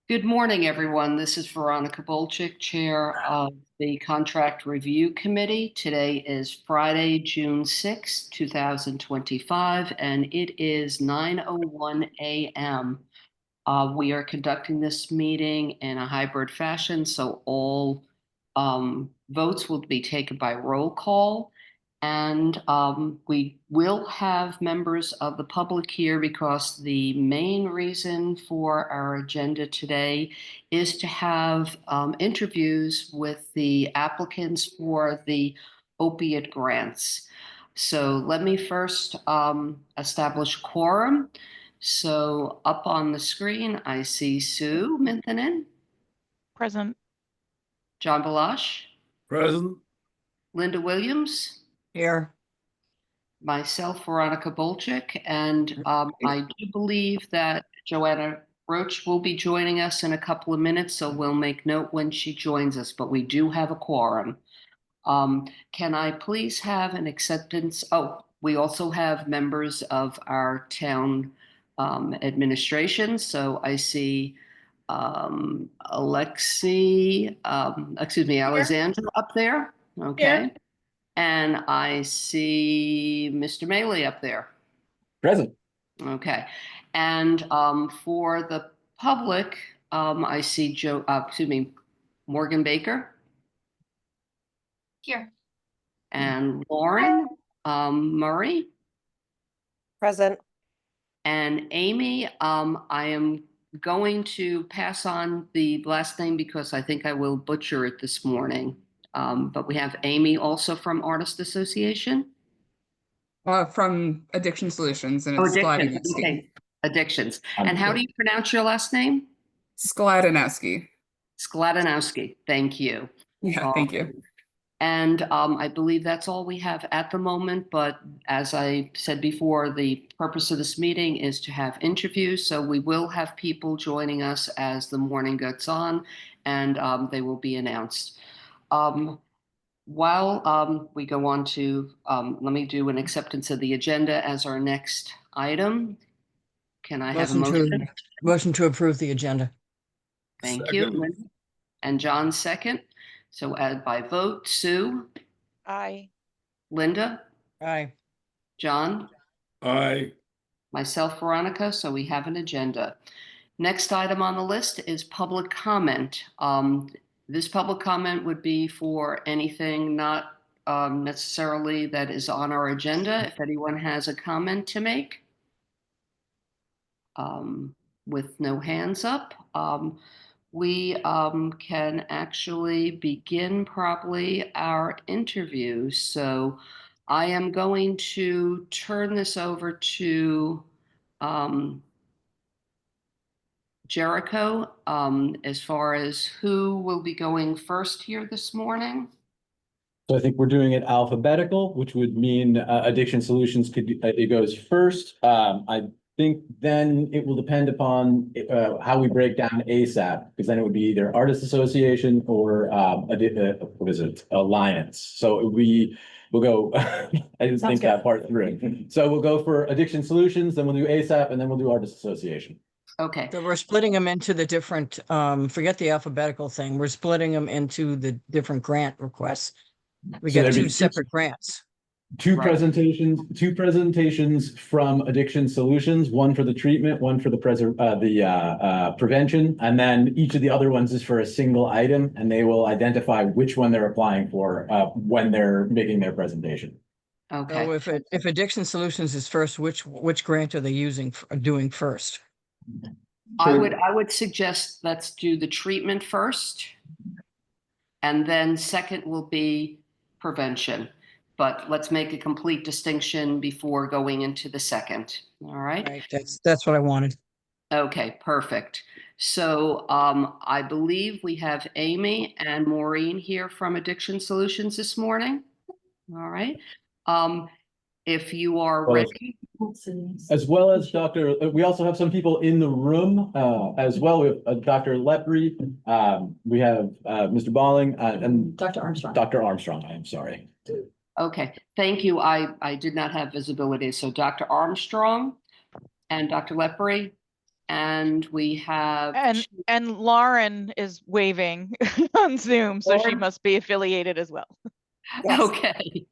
Good morning, everyone. This is Veronica Bolchik, Chair of the Contract Review Committee. Today is Friday, June 6, 2025, and it is 9:01 a.m. We are conducting this meeting in a hybrid fashion, so all votes will be taken by roll call. And we will have members of the public here because the main reason for our agenda today is to have interviews with the applicants for the opiate grants. So let me first establish quorum. So up on the screen, I see Sue Minthinen, Present. John Balash, Present. Linda Williams, Here. myself, Veronica Bolchik, and I do believe that Joanna Roach will be joining us in a couple of minutes, so we'll make note when she joins us, but we do have a quorum. Can I please have an acceptance? Oh, we also have members of our town administration. So I see Alexandra up there. Okay. Here. And I see Mr. Maley up there. Present. Okay. And for the public, I see Morgan Baker. Here. And Lauren Murray. Present. And Amy, I am going to pass on the last name because I think I will butcher it this morning. But we have Amy also from Artist Association. From Addiction Solutions, and Oh, it's Addictions. Skladinowski. Okay. Addictions. And how do you pronounce your last name? Skladinowski. Skladinowski. Thank you. Yeah, thank you. And I believe that's all we have at the moment. But as I said before, the purpose of this meeting is to have interviews. So we will have people joining us as the morning gets on, and they will be announced. While we go on to, let me do an acceptance of the agenda as our next item. Can I have a motion? Motion to approve the agenda. Thank you. Linda. And John second. So by vote, Sue, Aye. Linda, Aye. John, Aye. myself, Veronica. So we have an agenda. Next item on the list is public comment. This public comment would be for anything not necessarily that is on our agenda. If anyone has a comment to make, with no hands up, we can actually begin probably our interview. So I am going to turn this over to Jericho as far as who will be going first here this morning. So I think we're doing it alphabetical, which would mean Addiction Solutions it goes first. I think then it will depend upon how we break down ASAP, because then it would be either Artist Association or what is it, Alliance. So we'll go. I didn't think that part through. So we'll go for Addiction Solutions, then we'll do ASAP, and then we'll do Artist Association. Okay. So we're splitting them into the different, forget the alphabetical thing. We're splitting them into the different grant requests. We So got there'd be two separate grants. Two Right. presentations from Addiction Solutions, one for the treatment, one for the prevention, and then each of the other ones is for a single item, and they will identify which one they're applying for when they're making their presentation. Okay. So if Addiction Solutions is first, which grant are they doing first? I would suggest let's do the treatment first, and then second will be prevention. But let's make a complete distinction before going into the second. All right. Right, that's what I wanted. Okay, perfect. So I believe we have Amy and Maureen here from Addiction Solutions this morning. All right. If you are ready. As well as Dr. We also have some people in the room as well. We have Dr. Lepre. We have Mr. Balling and Dr. Armstrong. Dr. Armstrong, I am sorry. Okay, thank you. I did not have visibility. So Dr. Armstrong and Dr. Lepre, and we have. And Lauren is waving on Zoom, so she Lauren? must be affiliated as well. Yes. Okay.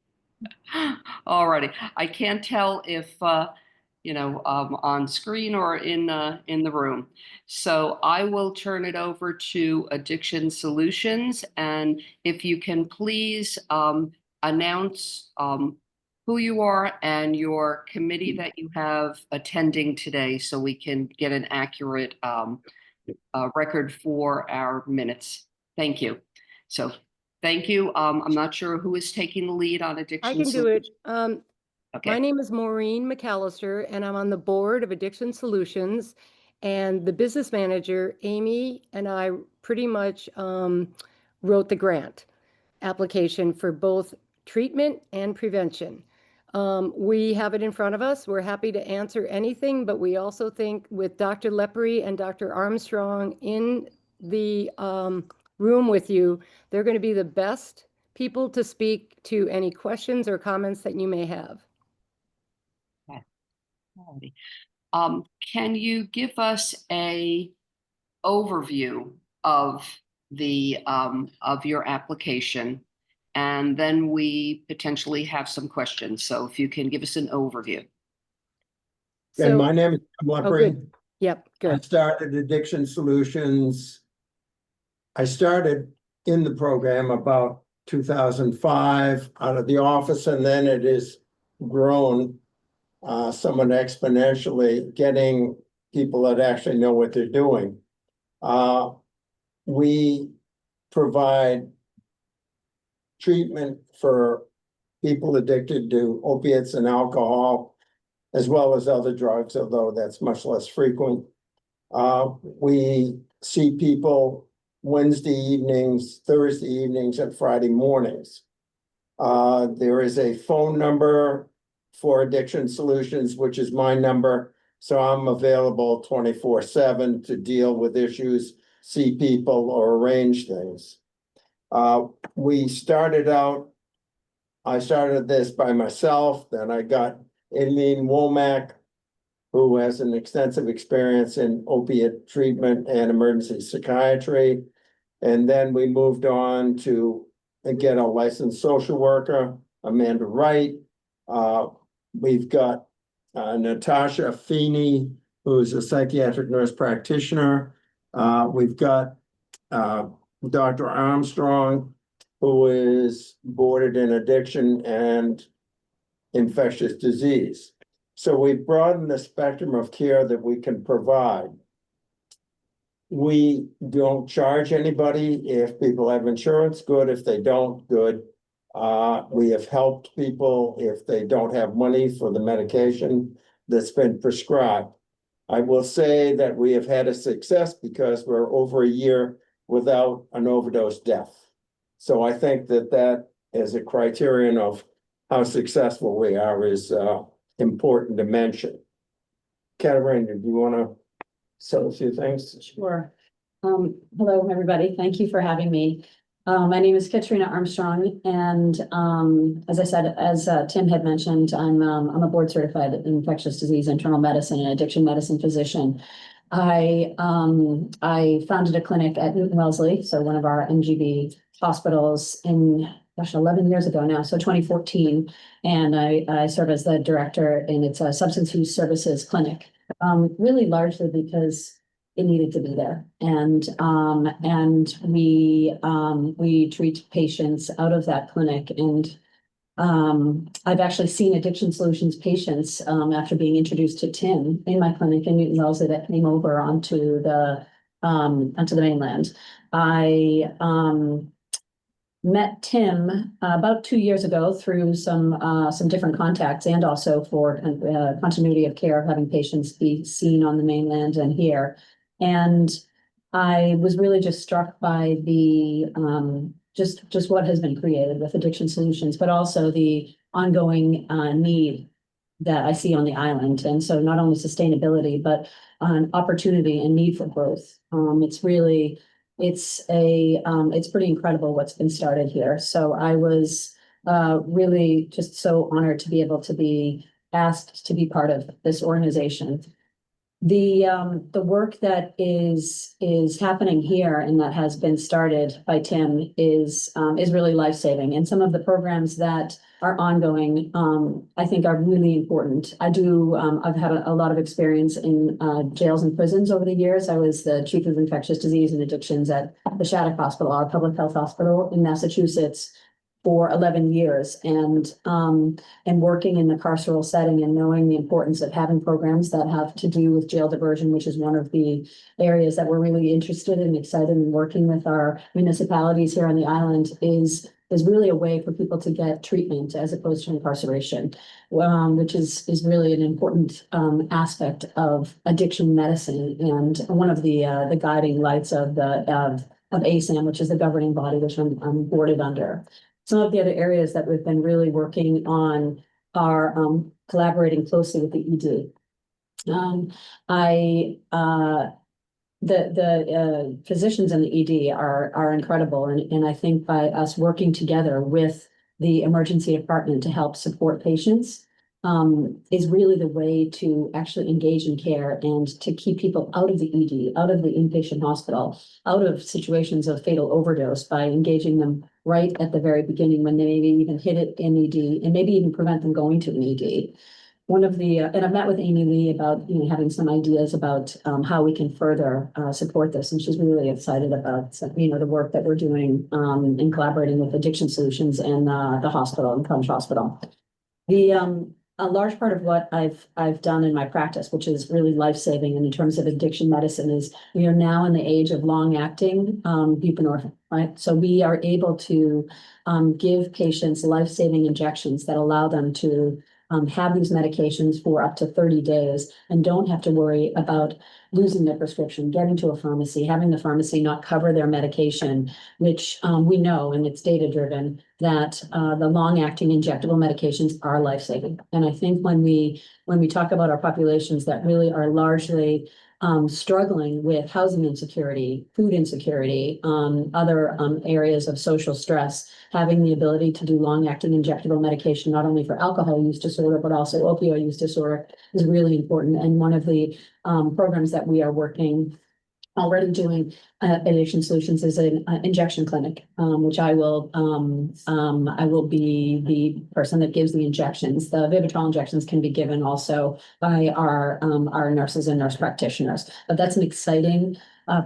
Alrighty. I can't tell if, on screen or in the room. So I will turn it over to Addiction Solutions. And if you can please announce who you are and your committee that you have attending today so we can get an accurate record for our minutes. Thank you. So thank you. I'm not sure who is taking the lead on Addiction I can do it. Solutions. Okay. My name is Maureen McAllister, and I'm on the board of Addiction Solutions. And the business manager, Amy, and I pretty much wrote the grant application for both treatment and prevention. We have it in front of us. We're happy to answer anything, but we also think with Dr. Lepre and Dr. Armstrong in the room with you, they're going to be the best people to speak to any questions or comments that you may have. Alrighty. Can you give us a overview of the of your application, and then we potentially have some questions. So if you can give us an overview. And So- my name is Tom Oh, Lepre. good. Yep, I good. started Addiction Solutions. I started in the program about 2005 out of the office, and then it has grown somewhat exponentially, getting people that actually know what they're doing. We provide treatment for people addicted to opiates and alcohol, as well as other drugs, although that's much less frequent. We see people Wednesday evenings, Thursday evenings, and Friday mornings. There is a phone number for Addiction Solutions, which is my number. So I'm available 24/7 to deal with issues, see people, or arrange things. We started out, I started this by myself, then I got Aileen Womack, who has an extensive experience in opiate treatment and emergency psychiatry. And then we moved on to get a licensed social worker, Amanda Wright. We've got Natasha Feeney, who's a psychiatric nurse practitioner. We've got Dr. Armstrong, who is boarded in addiction and infectious disease. So we've broadened the spectrum of care that we can provide. We don't charge anybody. If people have insurance, good. If they don't, good. We have helped people if they don't have money for the medication that's been prescribed. I will say that we have had a success because we're over a year without an overdose death. So I think that that is a criterion of how successful we are is important to mention. Katarina, do you want to say a few things? Sure. Hello, everybody. Thank you for having me. My name is Katrina Armstrong, and as I said, as Tim had mentioned, I'm a board certified infectious disease, internal medicine, and addiction medicine physician. I founded a clinic at Newton Wellesley, so one of our MGB hospitals in 11 years ago now, so 2014, and I serve as the director in its substance use services clinic, really largely because it needed to be there, and we treat patients out of that clinic, and I've actually seen Addiction Solutions patients after being introduced to Tim in my clinic in Newton Wellesley that came over onto the mainland. I met Tim about 2 years ago through some different contacts, and also for continuity of care, having patients be seen on the mainland and here. And I was really just struck by the just what has been created with Addiction Solutions, but also the ongoing need that I see on the island. And so not only sustainability, but an opportunity and need for growth. It's pretty incredible what's been started here. So I was really just so honored to be able to be asked to be part of this organization. The work that is happening here and that has been started by Tim is really life-saving. And some of the programs that are ongoing, I think are really important. I've had a lot of experience in jails and prisons over the years. I was the chief of infectious disease and addictions at the Shattuck Hospital, our public health hospital in Massachusetts, for 11 years, and working in the carceral setting and knowing the importance of having programs that have to do with jail diversion, which is one of the areas that we're really interested and excited in working with our municipalities here on the island is really a way for people to get treatment as opposed to incarceration, which is really an important aspect of addiction medicine and one of the guiding lights of ASAM, which is the governing body which I'm boarded under. Some of the other areas that we've been really working on are collaborating closely with the ED. The physicians in the ED are incredible, and I think by us working together with the emergency department to help support patients is really the way to actually engage in care and to keep people out of the ED, out of the inpatient hospital, out of situations of fatal overdose by engaging them right at the very beginning when they maybe even hit it in ED and maybe even prevent them going to an ED. One of the, and I've met with Amy Lee about, having some ideas about how we can further support this. And she's really excited about, the work that we're doing in collaborating with Addiction Solutions and the hospital and Plunge Hospital. A large part of what I've done in my practice, which is really life-saving and in terms of addiction medicine, is we are now in the age of long-acting buprenorphine, right? So we are able to give patients life-saving injections that allow them to have these medications for up to 30 days and don't have to worry about losing their prescription, getting to a pharmacy, having the pharmacy not cover their medication, which we know, and it's data-driven, that the long-acting injectable medications are life-saving. And I think when we talk about our populations that really are largely struggling with housing insecurity, food insecurity, other areas of social stress, having the ability to do long-acting injectable medication, not only for alcohol use disorder, but also opioid use disorder, is really important. And one of the programs that we are already doing at Addiction Solutions is an injection clinic, which I will be the person that gives the injections. The Vivitrol injections can be given also by our nurses and nurse practitioners. But that's an exciting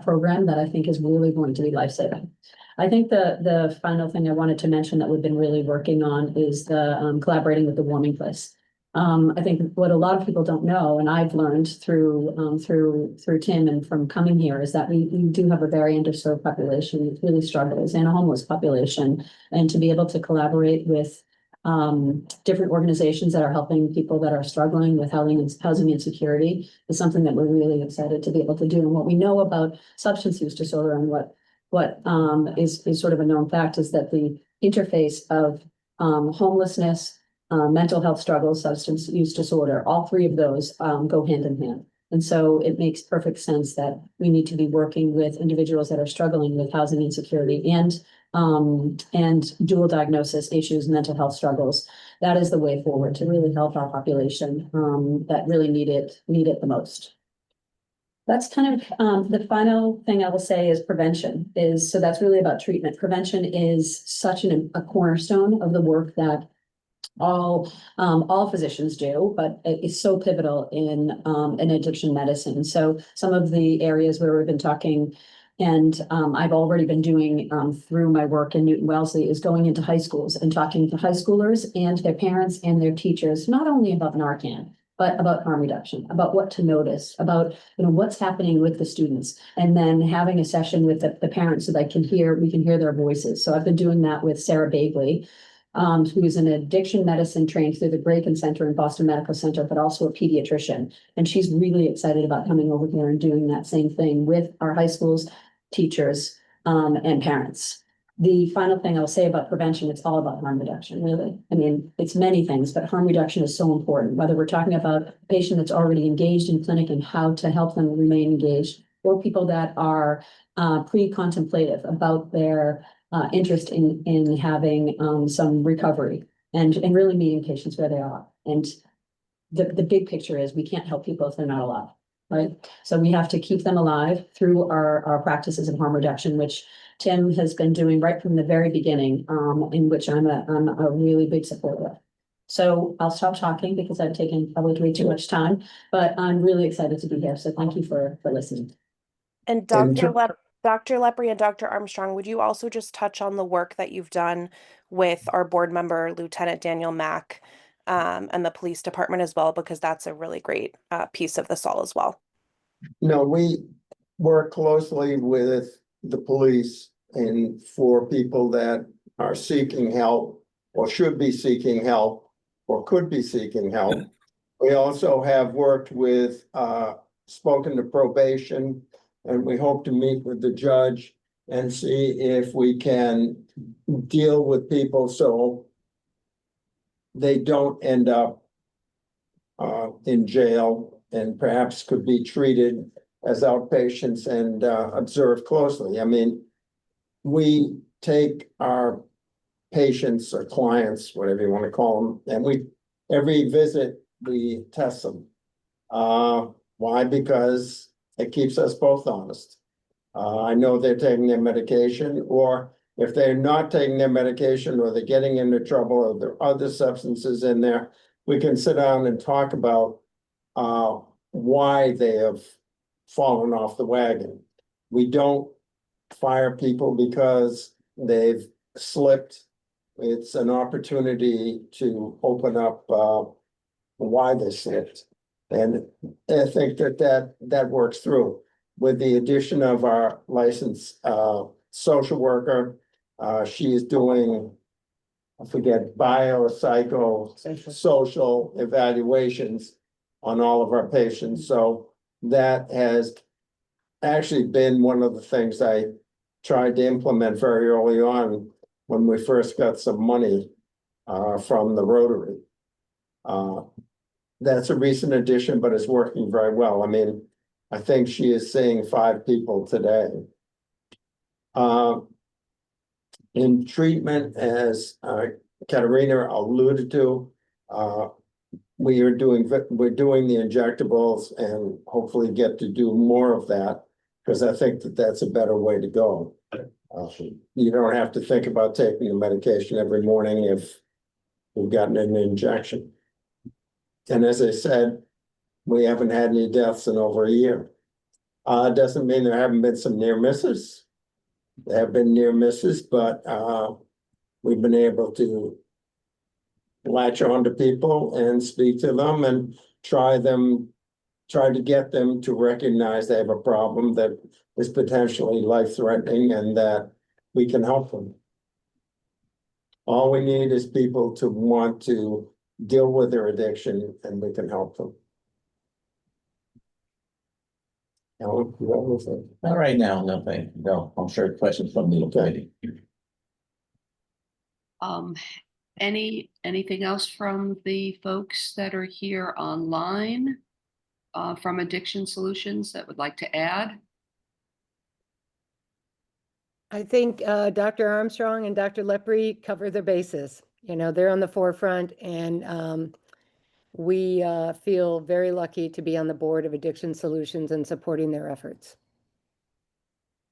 program that I think is really going to be life-saving. I think the final thing I wanted to mention that we've been really working on is the collaborating with the Warming Place. I think what a lot of people don't know, and I've learned through Tim and from coming here, is that we do have a very underserved population that really struggles, and a homeless population, and to be able to collaborate with different organizations that are helping people that are struggling with housing insecurity is something that we're really excited to be able to do. And what we know about substance use disorder and what is sort of a known fact is that the interface of homelessness, mental health struggles, substance use disorder, all three of those go hand in hand. And so it makes perfect sense that we need to be working with individuals that are struggling with housing insecurity and dual diagnosis issues, mental health struggles. That is the way forward to really help our population that really need it the most. That's kind of the final thing I will say is prevention so that's really about treatment. Prevention is such a cornerstone of the work that all physicians do, but it's so pivotal in addiction medicine. So some of the areas where we've been talking, and I've already been doing through my work in Newton Wellesley, is going into high schools and talking to high schoolers and their parents and their teachers, not only about Narcan, but about harm reduction, about what to notice, about what's happening with the students, and then having a session with the parents so that we can hear their voices. So I've been doing that with Sarah Bagley, who is an addiction medicine trained through the Braken Center in Boston Medical Center, but also a pediatrician. And she's really excited about coming over here and doing that same thing with our high schools, teachers, and parents. The final thing I'll say about prevention, it's all about harm reduction, really. I mean, it's many things, but harm reduction is so important, whether we're talking about a patient that's already engaged in clinic and how to help them remain engaged, or people that are pre-contemplative about their interest in having some recovery and really meeting patients where they are. And the big picture is we can't help people if they're not alive. right? So we have to keep them alive through our practices of harm reduction, which Tim has been doing right from the very beginning, in which I'm a really big supporter of. So I'll stop talking because I've taken probably way too much time, but I'm really excited to be here. So thank you for listening. And Dr. Dr. Lepre and Dr. Armstrong, would you also just touch on the work that you've done with our board member, Lieutenant Daniel Mack, and the police department as well, because that's a really great piece of this all as well. No, we work closely with the police and for people that are seeking help or should be seeking help or could be seeking help. We also have worked with, spoken to probation, and we hope to meet with the judge and see if we can deal with people so they don't end up in jail and perhaps could be treated as outpatients and observed closely. I mean, we take our patients or clients, whatever you want to call them, and every visit, we test them. Why? Because it keeps us both honest. I know they're taking their medication, or if they're not taking their medication or they're getting into trouble or there are other substances in there, we can sit down and talk about why they have fallen off the wagon. We don't fire people because they've slipped. It's an opportunity to open up why they slipped. And I think that works through. With the addition of our licensed social worker, she is doing, I forget, social evaluations on all of our patients. So that has actually been one of the things I tried to implement very early on when we first got some money from the Rotary. That's a recent addition, but it's working very well. I mean, I think she is seeing 5 people today. In treatment, as Katerina alluded to, we're doing the injectables and hopefully get to do more of that, because I think that's a better way to go. You don't have to think about taking the medication every morning if you've gotten an injection. And as I said, we haven't had any deaths in over a year. Doesn't mean there haven't been some near misses. There have been near misses, but we've been able to latch on to people and speak to them and try to get them to recognize they have a problem that is potentially life-threatening and that we can help them. All we need is people to want to deal with their addiction, and we can help them. All right now, nothing. No, I'm sure questions from the committee. Anything else from the folks that are here online from Addiction Solutions that would like to add? I think Dr. Armstrong and Dr. Lepre cover the bases. You know, they're on the forefront, and we feel very lucky to be on the board of Addiction Solutions and supporting their efforts.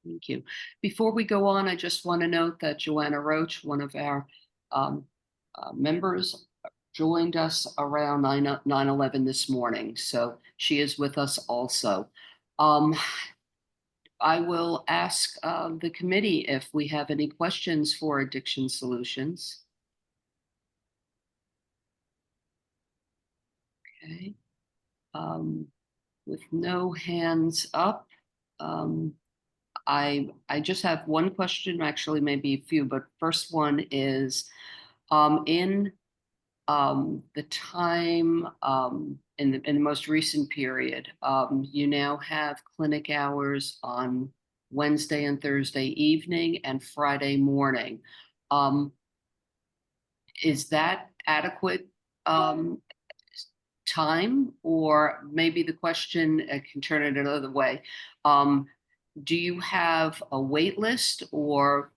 Thank you. Before we go on, I just want to note that Joanna Roach, one of our members, joined us around 9/11 this morning. So she is with us also. I will ask the committee if we have any questions for Addiction Solutions. Okay. With no hands up, I just have one question, actually maybe a few, but first one is in the time in the most recent period, you now have clinic hours on Wednesday and Thursday evening and Friday morning. Is that adequate time? Or maybe the question, I can turn it another way. Do you have a wait list, or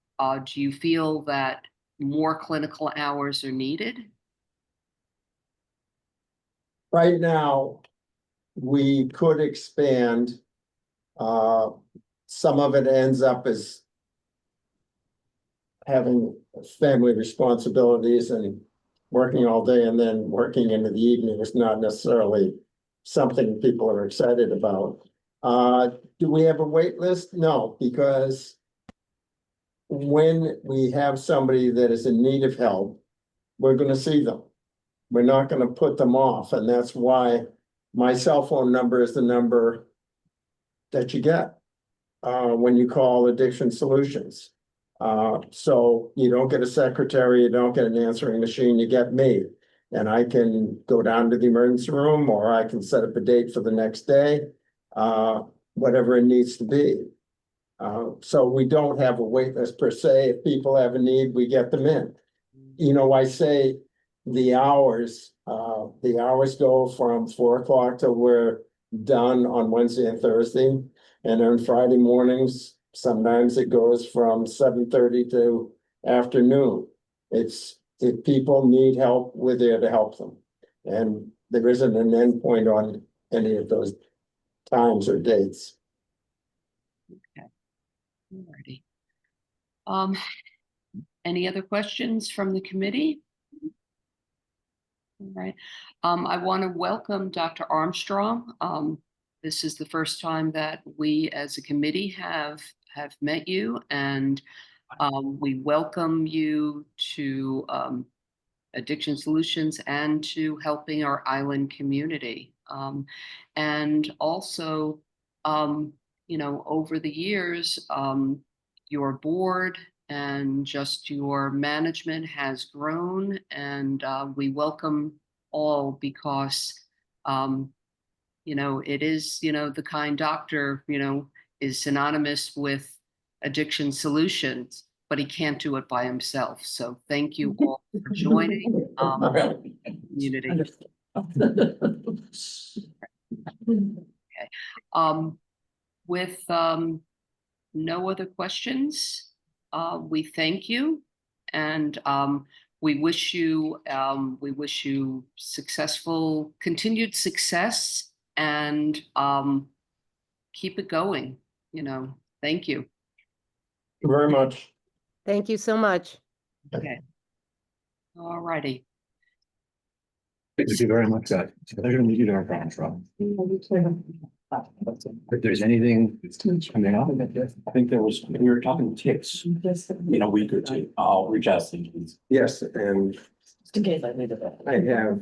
do you feel that more clinical hours are needed? Right now, we could expand. Some of it ends up as having family responsibilities and working all day and then working into the evening is not necessarily something people are excited about. Do we have a wait list? No, because when we have somebody that is in need of help, we're gonna see them. We're not gonna put them off, and that's why my cell phone number is the number that you get when you call Addiction Solutions. So you don't get a secretary, you don't get an answering machine, you get me. And I can go down to the emergency room, or I can set up a date for the next day, whatever it needs to be. So we don't have a wait list per se. If people have a need, we get them in. You know, I say the hours go from 4 o'clock till we're done on Wednesday and Thursday. And on Friday mornings, sometimes it goes from 7:30 to afternoon. It's, if people need help, we're there to help them. And there isn't an end point on any of those times or dates. Alrighty. Any other questions from the committee? All right. I want to welcome Dr. Armstrong. This is the first time that we as a committee have met you, and we welcome you to Addiction Solutions and to helping our island community. And also, you know, over the years, your board and just your management has grown, and we welcome all because, you know, it is, you know, the kind doctor, you know, is synonymous with Addiction Solutions, but he can't do it by himself. So thank you all for joining community. Okay. With no other questions, we thank you, and we wish you successful, continued success, and keep it going. You know, thank you. Thank you very much. Thank you so much. Okay. All righty. Thank you very much, guys. They're going to meet you during conference room. If there's anything coming up, I think we were talking ticks in a week or two. I'll reach out to you. Yes, and Just in case I need it. I have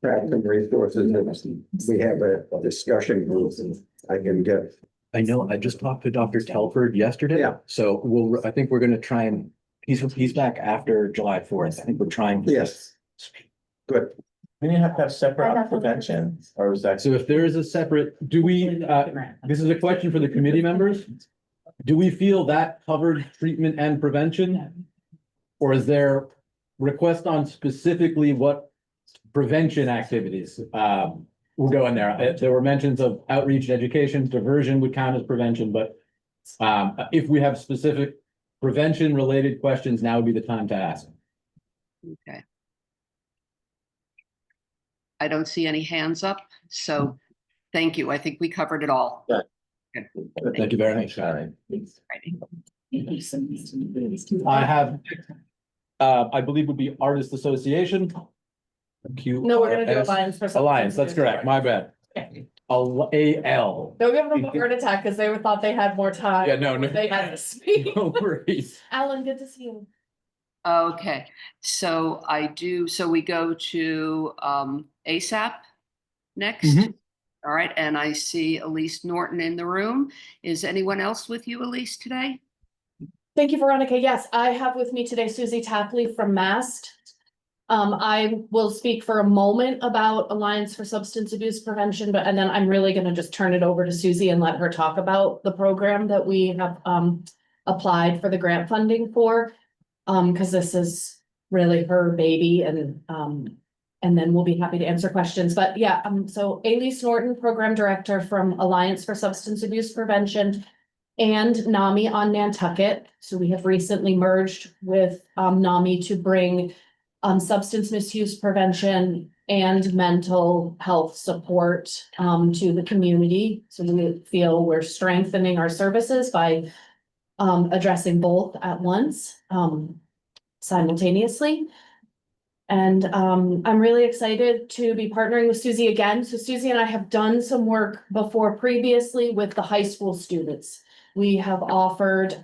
tracked some resources, and we have a discussion group, and I can get. I know, I just talked to Dr. Telford yesterday. Yeah. So I think we're gonna try and, he's back after July 4th. I think we're trying. Yes. Good. We didn't have to have separate prevention, or was that? So if there is a separate, do we, this is a question for the committee members. Do we feel that covered treatment and prevention? Or is there request on specifically what prevention activities will go in there? There were mentions of outreach and education, diversion would count as prevention, but if we have specific prevention related questions, now would be the time to ask. Okay. I don't see any hands up, so thank you. I think we covered it all. Yeah. Good. Thank you very much. Righty. I have, I believe would be Artist Association. No, we're gonna do Alliance for. Alliance, that's correct, my bad. AL. Don't give them a heart attack because they thought they had more time. Yeah, no. They had to speak. No worries. Alan, good to see you. Okay, so we go to ASAP next. Mhm. All right, and I see Elise Norton in the room. Is anyone else with you, Elise, today? Thank you, Veronica. Yes, I have with me today Susie Tapley from MAST. I will speak for a moment about Alliance for Substance Abuse Prevention, and then I'm really gonna just turn it over to Susie and let her talk about the program that we have applied for the grant funding for. Because this is really her baby, and then we'll be happy to answer questions. But yeah, so Elise Norton, Program Director from Alliance for Substance Abuse Prevention and NAMI on Nantucket. So we have recently merged with NAMI to bring substance misuse prevention and mental health support to the community. So we feel we're strengthening our services by addressing both at once, simultaneously. And I'm really excited to be partnering with Susie again. So Susie and I have done some work before previously with the high school students. We have offered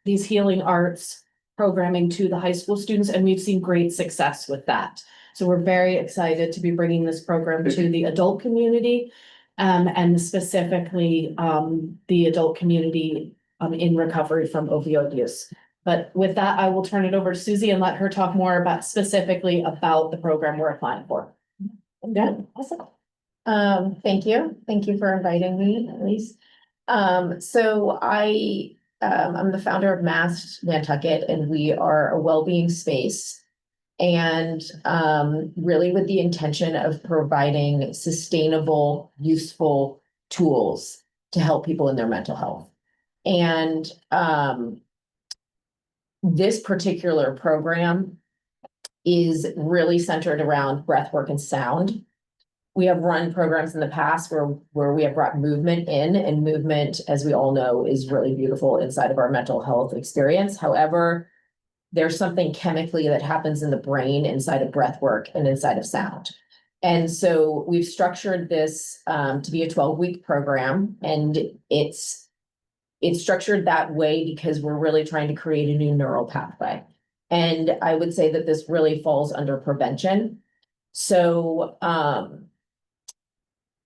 these healing arts programming to the high school students, and we've seen great success with that. So we're very excited to be bringing this program to the adult community, and specifically the adult community in recovery from opioid use. But with that, I will turn it over to Susie and let her talk more about specifically about the program we're applying for. Yeah, awesome. Thank you. Thank you for inviting me, at least. I'm the founder of Masked Nantucket, and we are a well-being space. And really with the intention of providing sustainable, useful tools to help people in their mental health. And this particular program is really centered around breath work and sound. We have run programs in the past where we have brought movement in, and movement, as we all know, is really beautiful inside of our mental health experience. However, there's something chemically that happens in the brain inside of breath work and inside of sound. And so we've structured this to be a 12-week program, and it's structured that way because we're really trying to create a new neural pathway. And I would say that this really falls under prevention. So,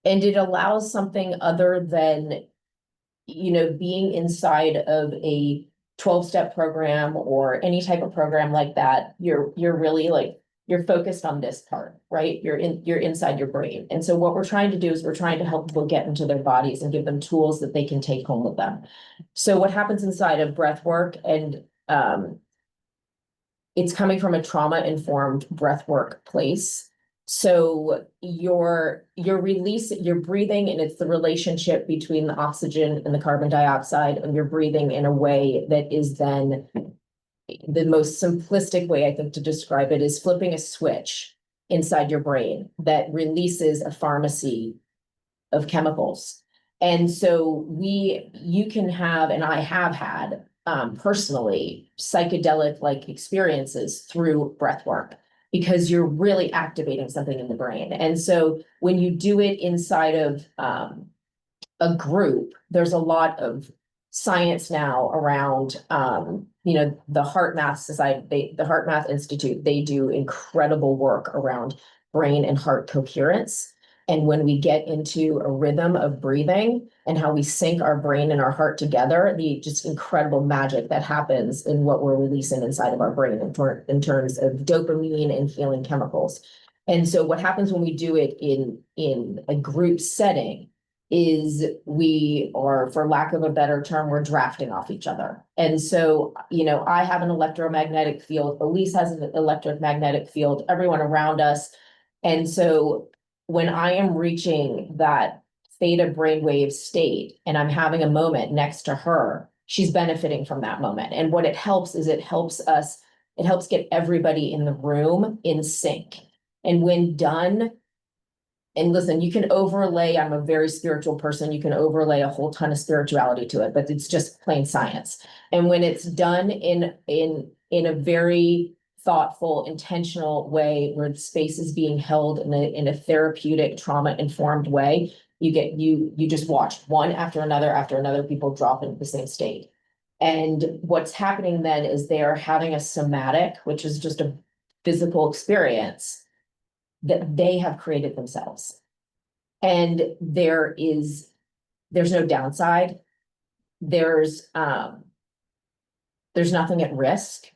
and it allows something other than, being inside of a 12-step program or any type of program like that. You're really you're focused on this part, right? You're inside your brain. And so what we're trying to do is we're trying to help people get into their bodies and give them tools that they can take home with them. So what happens inside of breath work, and it's coming from a trauma-informed breath work place. So you're breathing, and it's the relationship between the oxygen and the carbon dioxide, and you're breathing in a way that is then the most simplistic way I think to describe it is flipping a switch inside your brain that releases a pharmacy of chemicals. And so you can have, and I have had personally, psychedelic-like experiences through breath work, because you're really activating something in the brain. And so when you do it inside of a group, there's a lot of science now around, the HeartMath Society, the HeartMath Institute, they do incredible work around brain and heart coherence. And when we get into a rhythm of breathing and how we sync our brain and our heart together, the just incredible magic that happens in what we're releasing inside of our brain in terms of dopamine and healing chemicals. And so what happens when we do it in a group setting is we are, for lack of a better term, we're drafting off each other. And so, I have an electromagnetic field, Elise has an electromagnetic field, everyone around us. And so when I am reaching that theta brainwave state and I'm having a moment next to her, she's benefiting from that moment. And what it helps is it helps get everybody in the room in sync. And when done, and listen, you can overlay, I'm a very spiritual person, you can overlay a whole ton of spirituality to it, but it's just plain science. And when it's done in a very thoughtful, intentional way where the space is being held in a therapeutic, trauma-informed way, you just watch one after another people drop into the same state. And what's happening then is they are having a somatic, which is just a physical experience that they have created themselves. And there's no downside. There's nothing at risk.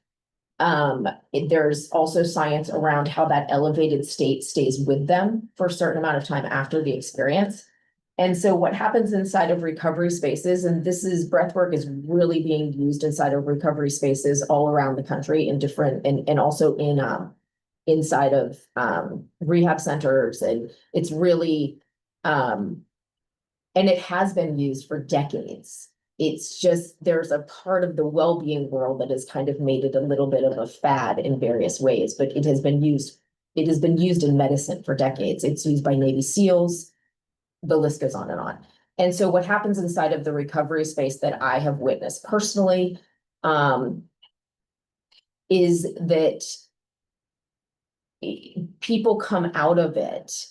There's also science around how that elevated state stays with them for a certain amount of time after the experience. And so what happens inside of recovery spaces, and breathwork is really being used inside of recovery spaces all around the country in different, and also inside of rehab centers, and it's really and it has been used for decades it's just, there's a part of the well-being world that has kind of made it a little bit of a fad in various ways, but it has been used in medicine for decades. It's used by Navy SEALs. The list goes on and on. And so what happens inside of the recovery space that I have witnessed personally, is that people come out of it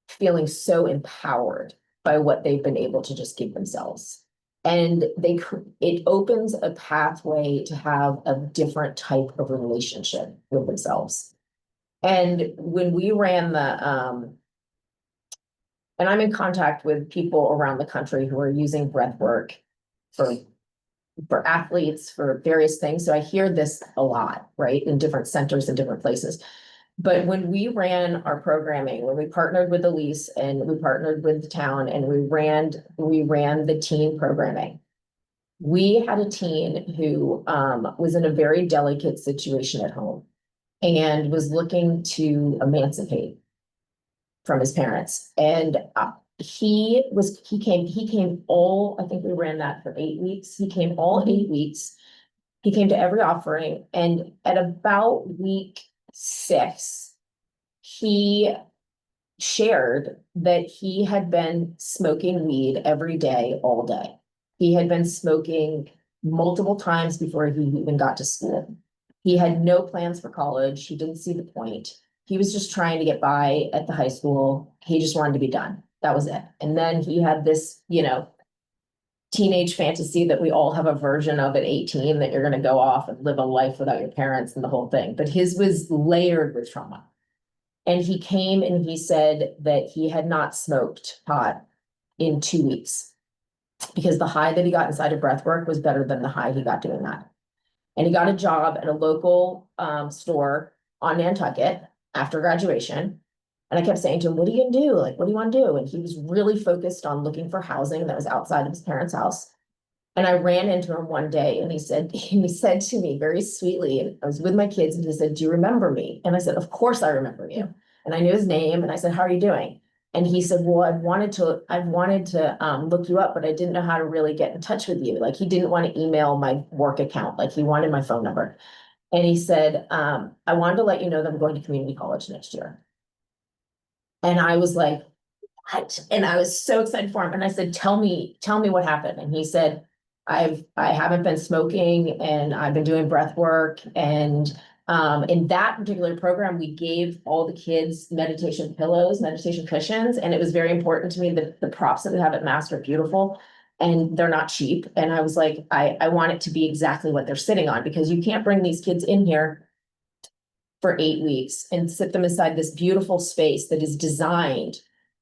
feeling so empowered by what they've been able to just give themselves. And it opens a pathway to have a different type of relationship with themselves. And when we ran and I'm in contact with people around the country who are using breath work for athletes, for various things. So I hear this a lot, right, in different centers and different places. But when we ran our programming, when we partnered with Elise and we partnered with the town and we ran the teen programming, we had a teen who was in a very delicate situation at home and was looking to emancipate from his parents. And he came all, I think we ran that for 8 weeks. He came all 8 weeks. He came to every offering. And at about week 6, he shared that he had been smoking weed every day, all day. He had been smoking multiple times before he even got to school. He had no plans for college. He didn't see the point. He was just trying to get by at the high school. He just wanted to be done. That was it. And then he had this, teenage fantasy that we all have a version of at 18, that you're going to go off and live a life without your parents and the whole thing. But his was layered with trauma. And he came and he said that he had not smoked pot in 2 weeks because the high that he got inside of breathwork was better than the high he got doing that. And he got a job at a local store on Nantucket after graduation. And I kept saying to him, what are you gonna do? Like, what do you want to do? And he was really focused on looking for housing that was outside of his parents' house. And I ran into him one day and he said to me very sweetly, and I was with my kids, and he said, do you remember me? And I said, of course I remember you. And I knew his name, and I said, how are you doing? And he said, well, I've wanted to look you up, but I didn't know how to really get in touch with you. Like, he didn't want to email my work account. Like, he wanted my phone number. And he said, I wanted to let you know that I'm going to community college next year. And I was like, what? And I was so excited for him. And I said, tell me what happened. And he said, I haven't been smoking, and I've been doing breath work. And in that particular program, we gave all the kids meditation pillows, meditation cushions. And it was very important to me that the props that we have at Mass are beautiful and they're not cheap. And I was like, I want it to be exactly what they're sitting on, because you can't bring these kids in here for 8 weeks and sit them inside this beautiful space that is designed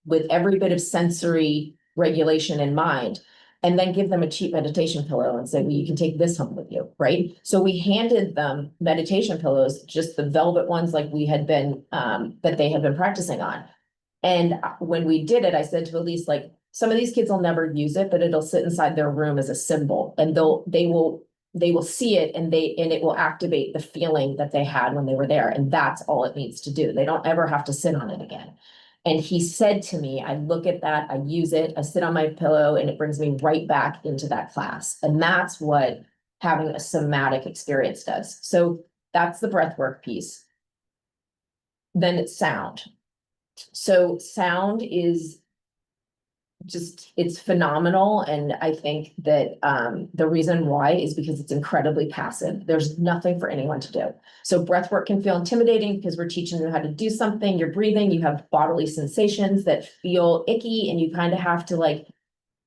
with every bit of sensory regulation in mind, and then give them a cheap meditation pillow and say, well, you can take this home with you, right? So we handed them meditation pillows, just the velvet ones like we had been, that they had been practicing on. And when we did it, I said to Elise, like, some of these kids will never use it, but it'll sit inside their room as a symbol, and they will see it, and it will activate the feeling that they had when they were there. And that's all it needs to do. They don't ever have to sit on it again. And he said to me, I look at that, I use it, I sit on my pillow, and it brings me right back into that class. And that's what having a somatic experience does. So that's the breathwork piece. Then it's sound. So sound is it's phenomenal. And I think that the reason why is because it's incredibly passive. There's nothing for anyone to do. So breath work can feel intimidating because we're teaching you how to do something. You're breathing, you have bodily sensations that feel icky, and you kind of have to like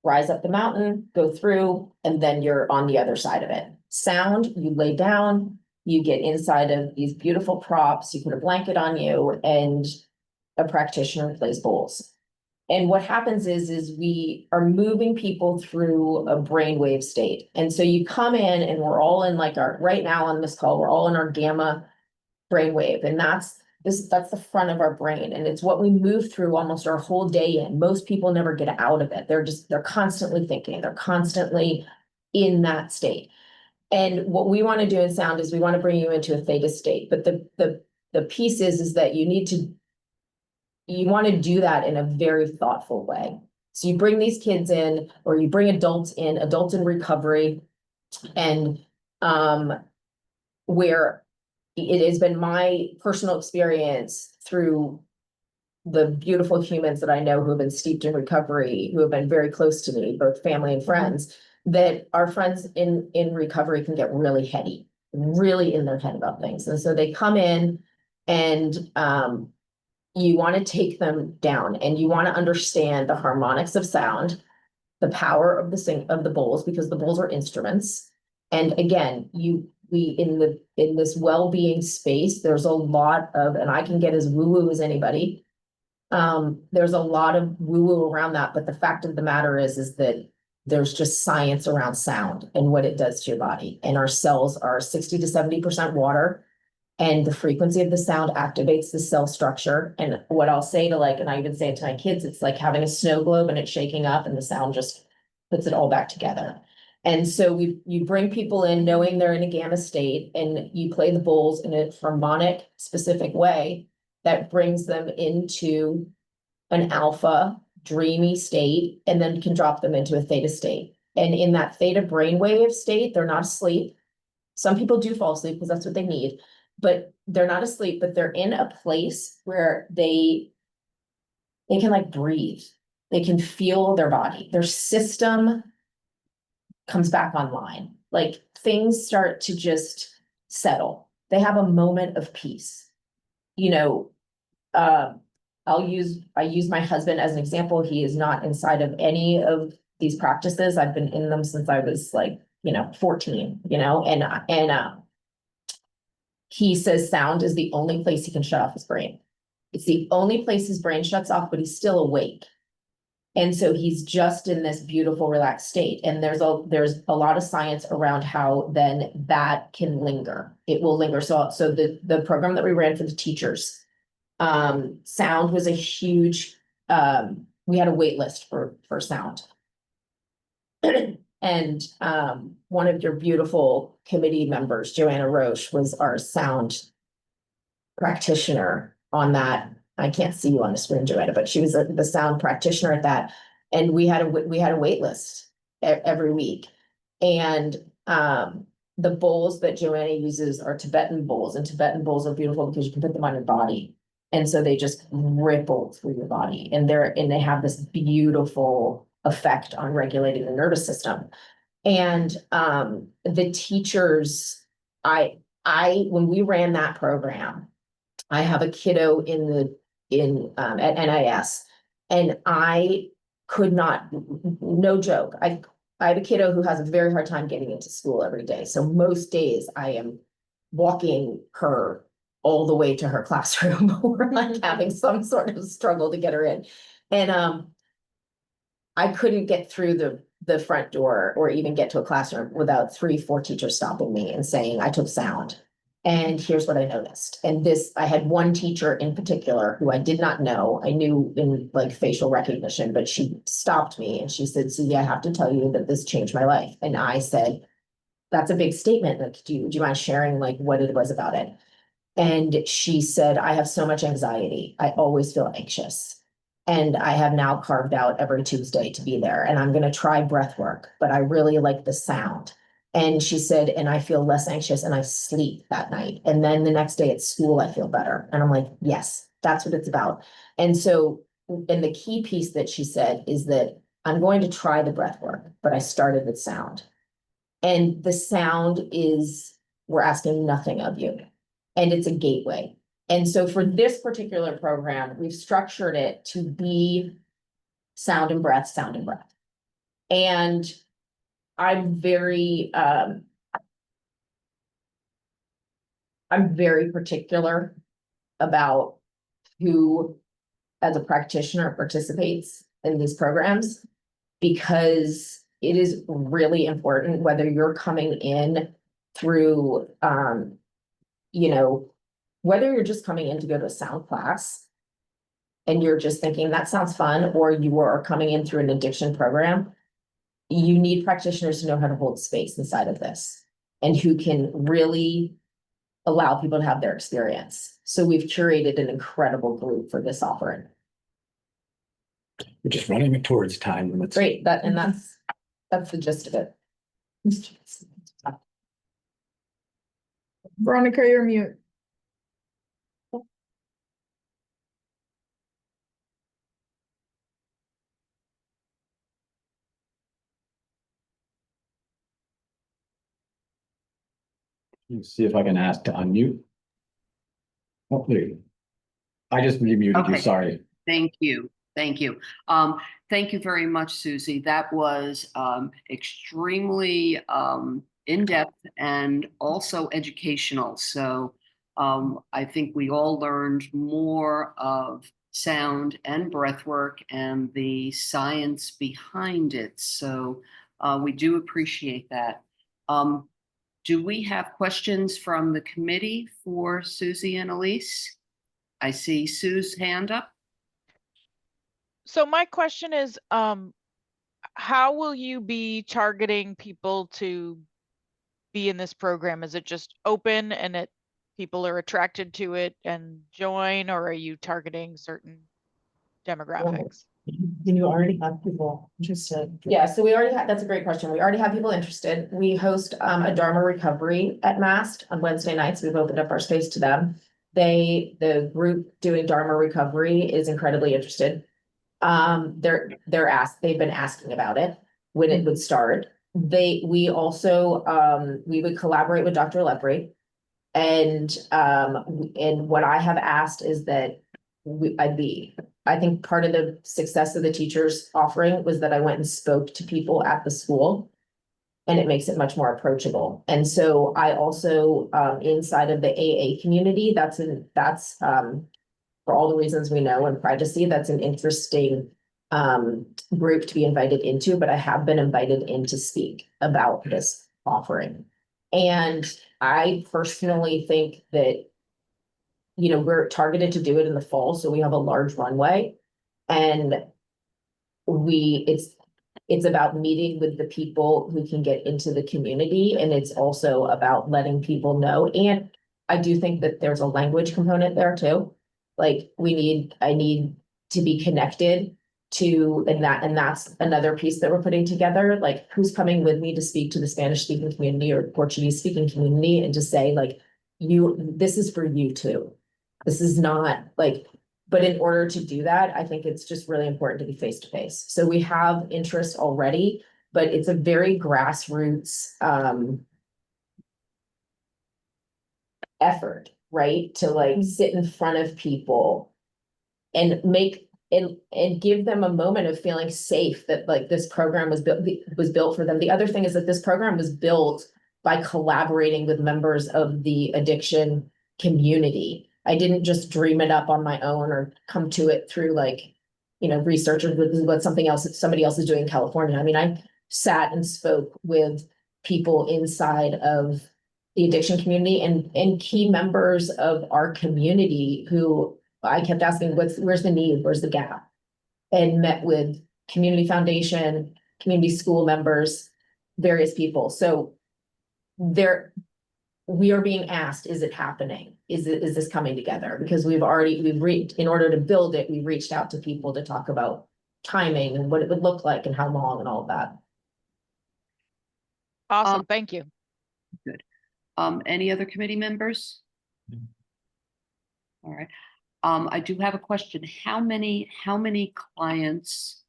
rise up the mountain, go through, and then you're on the other side of it. Sound, you lay down, you get inside of these beautiful props, you put a blanket on you, and a practitioner plays bowls. And what happens is we are moving people through a brainwave state. And so you come in, and we're all in like right now on this call, we're all in our gamma brainwave. And that's the front of our brain. And it's what we move through almost our whole day in. Most people never get out of it. They're constantly thinking, they're constantly in that state. And what we want to do in sound is we want to bring you into a theta state. But the piece is that you want to do that in a very thoughtful way. So you bring these kids in, or you bring adults in recovery. And where it has been my personal experience through the beautiful humans that I know who have been steeped in recovery, who have been very close to me, both family and friends, that our friends in recovery can get really heady, really in their head about things. And so they come in and you want to take them down and you want to understand the harmonics of sound, the power of the bowls, because the bowls are instruments. And again, in this well-being space, there's a lot of, and I can get as woo-woo as anybody. There's a lot of woo-woo around that, but the fact of the matter is that there's just science around sound and what it does to your body. And our cells are 60 to 70% water, and the frequency of the sound activates the cell structure. And what I'll say to and I even say it to my kids, it's like having a snow globe and it's shaking up and the sound just puts it all back together. And so you bring people in knowing they're in a gamma state, and you play the bowls in a harmonic specific way that brings them into an alpha dreamy state, and then can drop them into a theta state. And in that theta brainwave state, they're not asleep. Some people do fall asleep because that's what they need, but they're not asleep, but they're in a place where they can breathe. They can feel their body. Their system comes back online. Things start to just settle. They have a moment of peace. I use my husband as an example. He is not inside of any of these practices. I've been in them since I was 14, and he says sound is the only place he can shut off his brain. It's the only place his brain shuts off, but he's still awake. And so he's just in this beautiful, relaxed state. And there's a lot of science around how then that can linger. It will linger. So the program that we ran for the teachers, sound was a huge, we had a wait list for sound. And one of your beautiful committee members, Joanna Roche, was our sound practitioner on that. I can't see you on the screen, Joanna, but she was the sound practitioner at that. And we had a wait list every week. And the bowls that Joanna uses are Tibetan bowls, and Tibetan bowls are beautiful because you can put them on your body. And so they just ripple through your body, and they have this beautiful effect on regulating the nervous system. And the teachers, when we ran that program, I have a kiddo at NIS, and I could not, no joke. I have a kiddo who has a very hard time getting into school every day. So most days I am walking her all the way to her classroom. We're having some sort of struggle to get her in. And I couldn't get through the front door or even get to a classroom without 3-4 teachers stopping me and saying, I took sound. And here's what I noticed. And I had one teacher in particular who I did not know. I knew in facial recognition, but she stopped me and she said, Susie, I have to tell you that this changed my life. And I said, that's a big statement. Do you mind sharing what it was about it? And she said, I have so much anxiety. I always feel anxious. And I have now carved out every Tuesday to be there. And I'm going to try breath work, but I really like the sound. And she said, and I feel less anxious and I sleep that night. And then the next day at school, I feel better. And I'm like, yes, that's what it's about. And so, and the key piece that she said is that I'm going to try the breath work, but I started with sound. And the sound we're asking nothing of you. And it's a gateway. And so for this particular program, we've structured it to be sound and breath, sound and breath. And I'm very particular about who, as a practitioner, participates in these programs, because it is really important whether you're coming in through, whether you're just coming in to go to a sound class and you're just thinking that sounds fun, or you are coming in through an addiction program, you need practitioners who know how to hold space inside of this and who can really allow people to have their experience. So we've curated an incredible group for this offering. We're just running it towards time limits. Great, that's the gist of it. Veronica, you're mute. Let's see if I can ask to unmute. Oh, there you go. I just muted you, Okay. sorry. Thank you. Thank you. Thank you very much, Susie. That was extremely in-depth and also educational. So I think we all learned more of sound and breath work and the science behind it. So we do appreciate that. Do we have questions from the committee for Susie and Elise? I see Sue's hand up. So my question is, how will you be targeting people to be in this program? Is it just open and people are attracted to it and join, or are you targeting certain demographics? You already have people interested. Yeah, so we already have, that's a great question. We already have people interested. We host a Dharma recovery at MAST on Wednesday nights. We've opened up our space to them. The group doing Dharma recovery is incredibly interested. They've been asking about it when it would start. We also, we would collaborate with Dr. Lepre. And what I have asked is that I think part of the success of the teachers offering was that I went and spoke to people at the school. And it makes it much more approachable. And so I also, inside of the AA community, that's for all the reasons we know and privacy, that's an interesting group to be invited into, but I have been invited in to speak about this offering. And I personally think that, you know, we're targeted to do it in the fall, so we have a large runway. And it's about meeting with the people who can get into the community, and it's also about letting people know. And I do think that there's a language component there too. Like I need to be connected to, and that's another piece that we're putting together, like who's coming with me to speak to the Spanish speaking community or Portuguese speaking community, and to say like, this is for you too. This is not like, but in order to do that, I think it's just really important to be face to face. So we have interest already, but it's a very grassroots effort, right? To like sit in front of people and make and give them a moment of feeling safe that like this program was built for them. The other thing is that this program was built by collaborating with members of the addiction community. I didn't just dream it up on my own or come to it through like, you know, research or what somebody else is doing in California. I mean, I sat and spoke with people inside of the addiction community and key members of our community who I kept asking, where's the need? Where's the gap? And met with community foundation, community school members, various people. So we are being asked, is it happening? Is this coming together? Because in order to build it, we reached out to people to talk about timing and what it would look like and how long and all of that. Awesome, thank you. Good. Any other committee members? All right. I do have a question. How many clients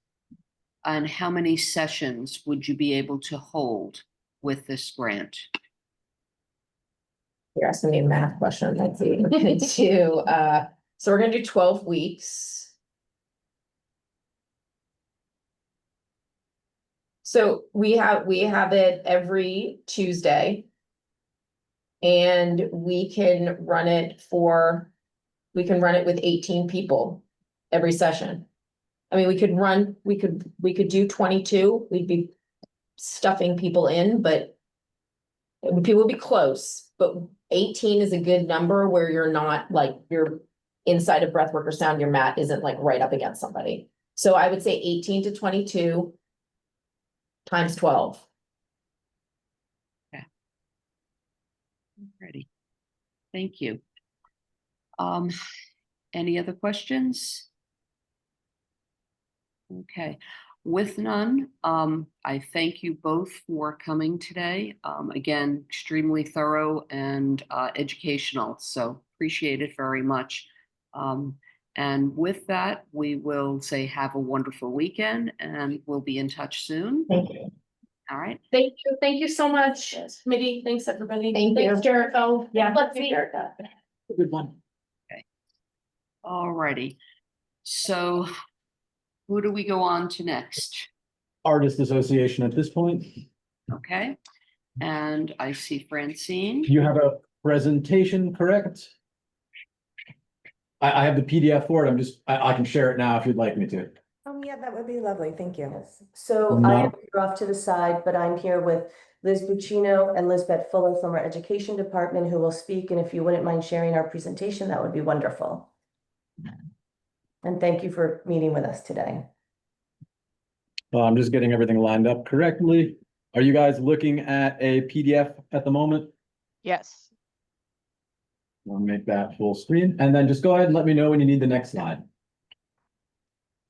and how many sessions would you be able to hold with this grant? You're asking me a math question. Let's see. So we're gonna do 12 weeks. So we have it every Tuesday. And we can run it with 18 people every session. I mean, we could do 22. We'd be stuffing people in, but people would be close, but 18 is a good number where you're not like, you're inside of breathwork or sound, your mat isn't like right up against somebody. So I would say 18 to 22 times 12. Ready. Thank you. Any other questions? Okay, with none, I thank you both for coming today. Again, extremely thorough and educational, so appreciate it very much. And with that, we will say have a wonderful weekend and we'll be in touch soon. Thank you. All right. Thank you. Thank you so much, committee. Thanks, everybody. Thank Thanks, you. Jericho. Yeah. Let's see. Jericho. Good one. All righty. So who do we go on to next? Artist Association at this point. Okay, and I see Francine. You have a presentation, correct? I have the PDF for it. I can share it now if you'd like me to. Yeah, that would be lovely. Thank you. So No. I am here off to the side, but I'm here with Liz Buccino and Lisbeth Fuller from our education department who will speak. And if you wouldn't mind sharing our presentation, that would be wonderful. And thank you for meeting with us today. Well, I'm just getting everything lined up correctly. Are you guys looking at a PDF at the moment? Yes. I'll make that full screen and then just go ahead and let me know when you need the next slide.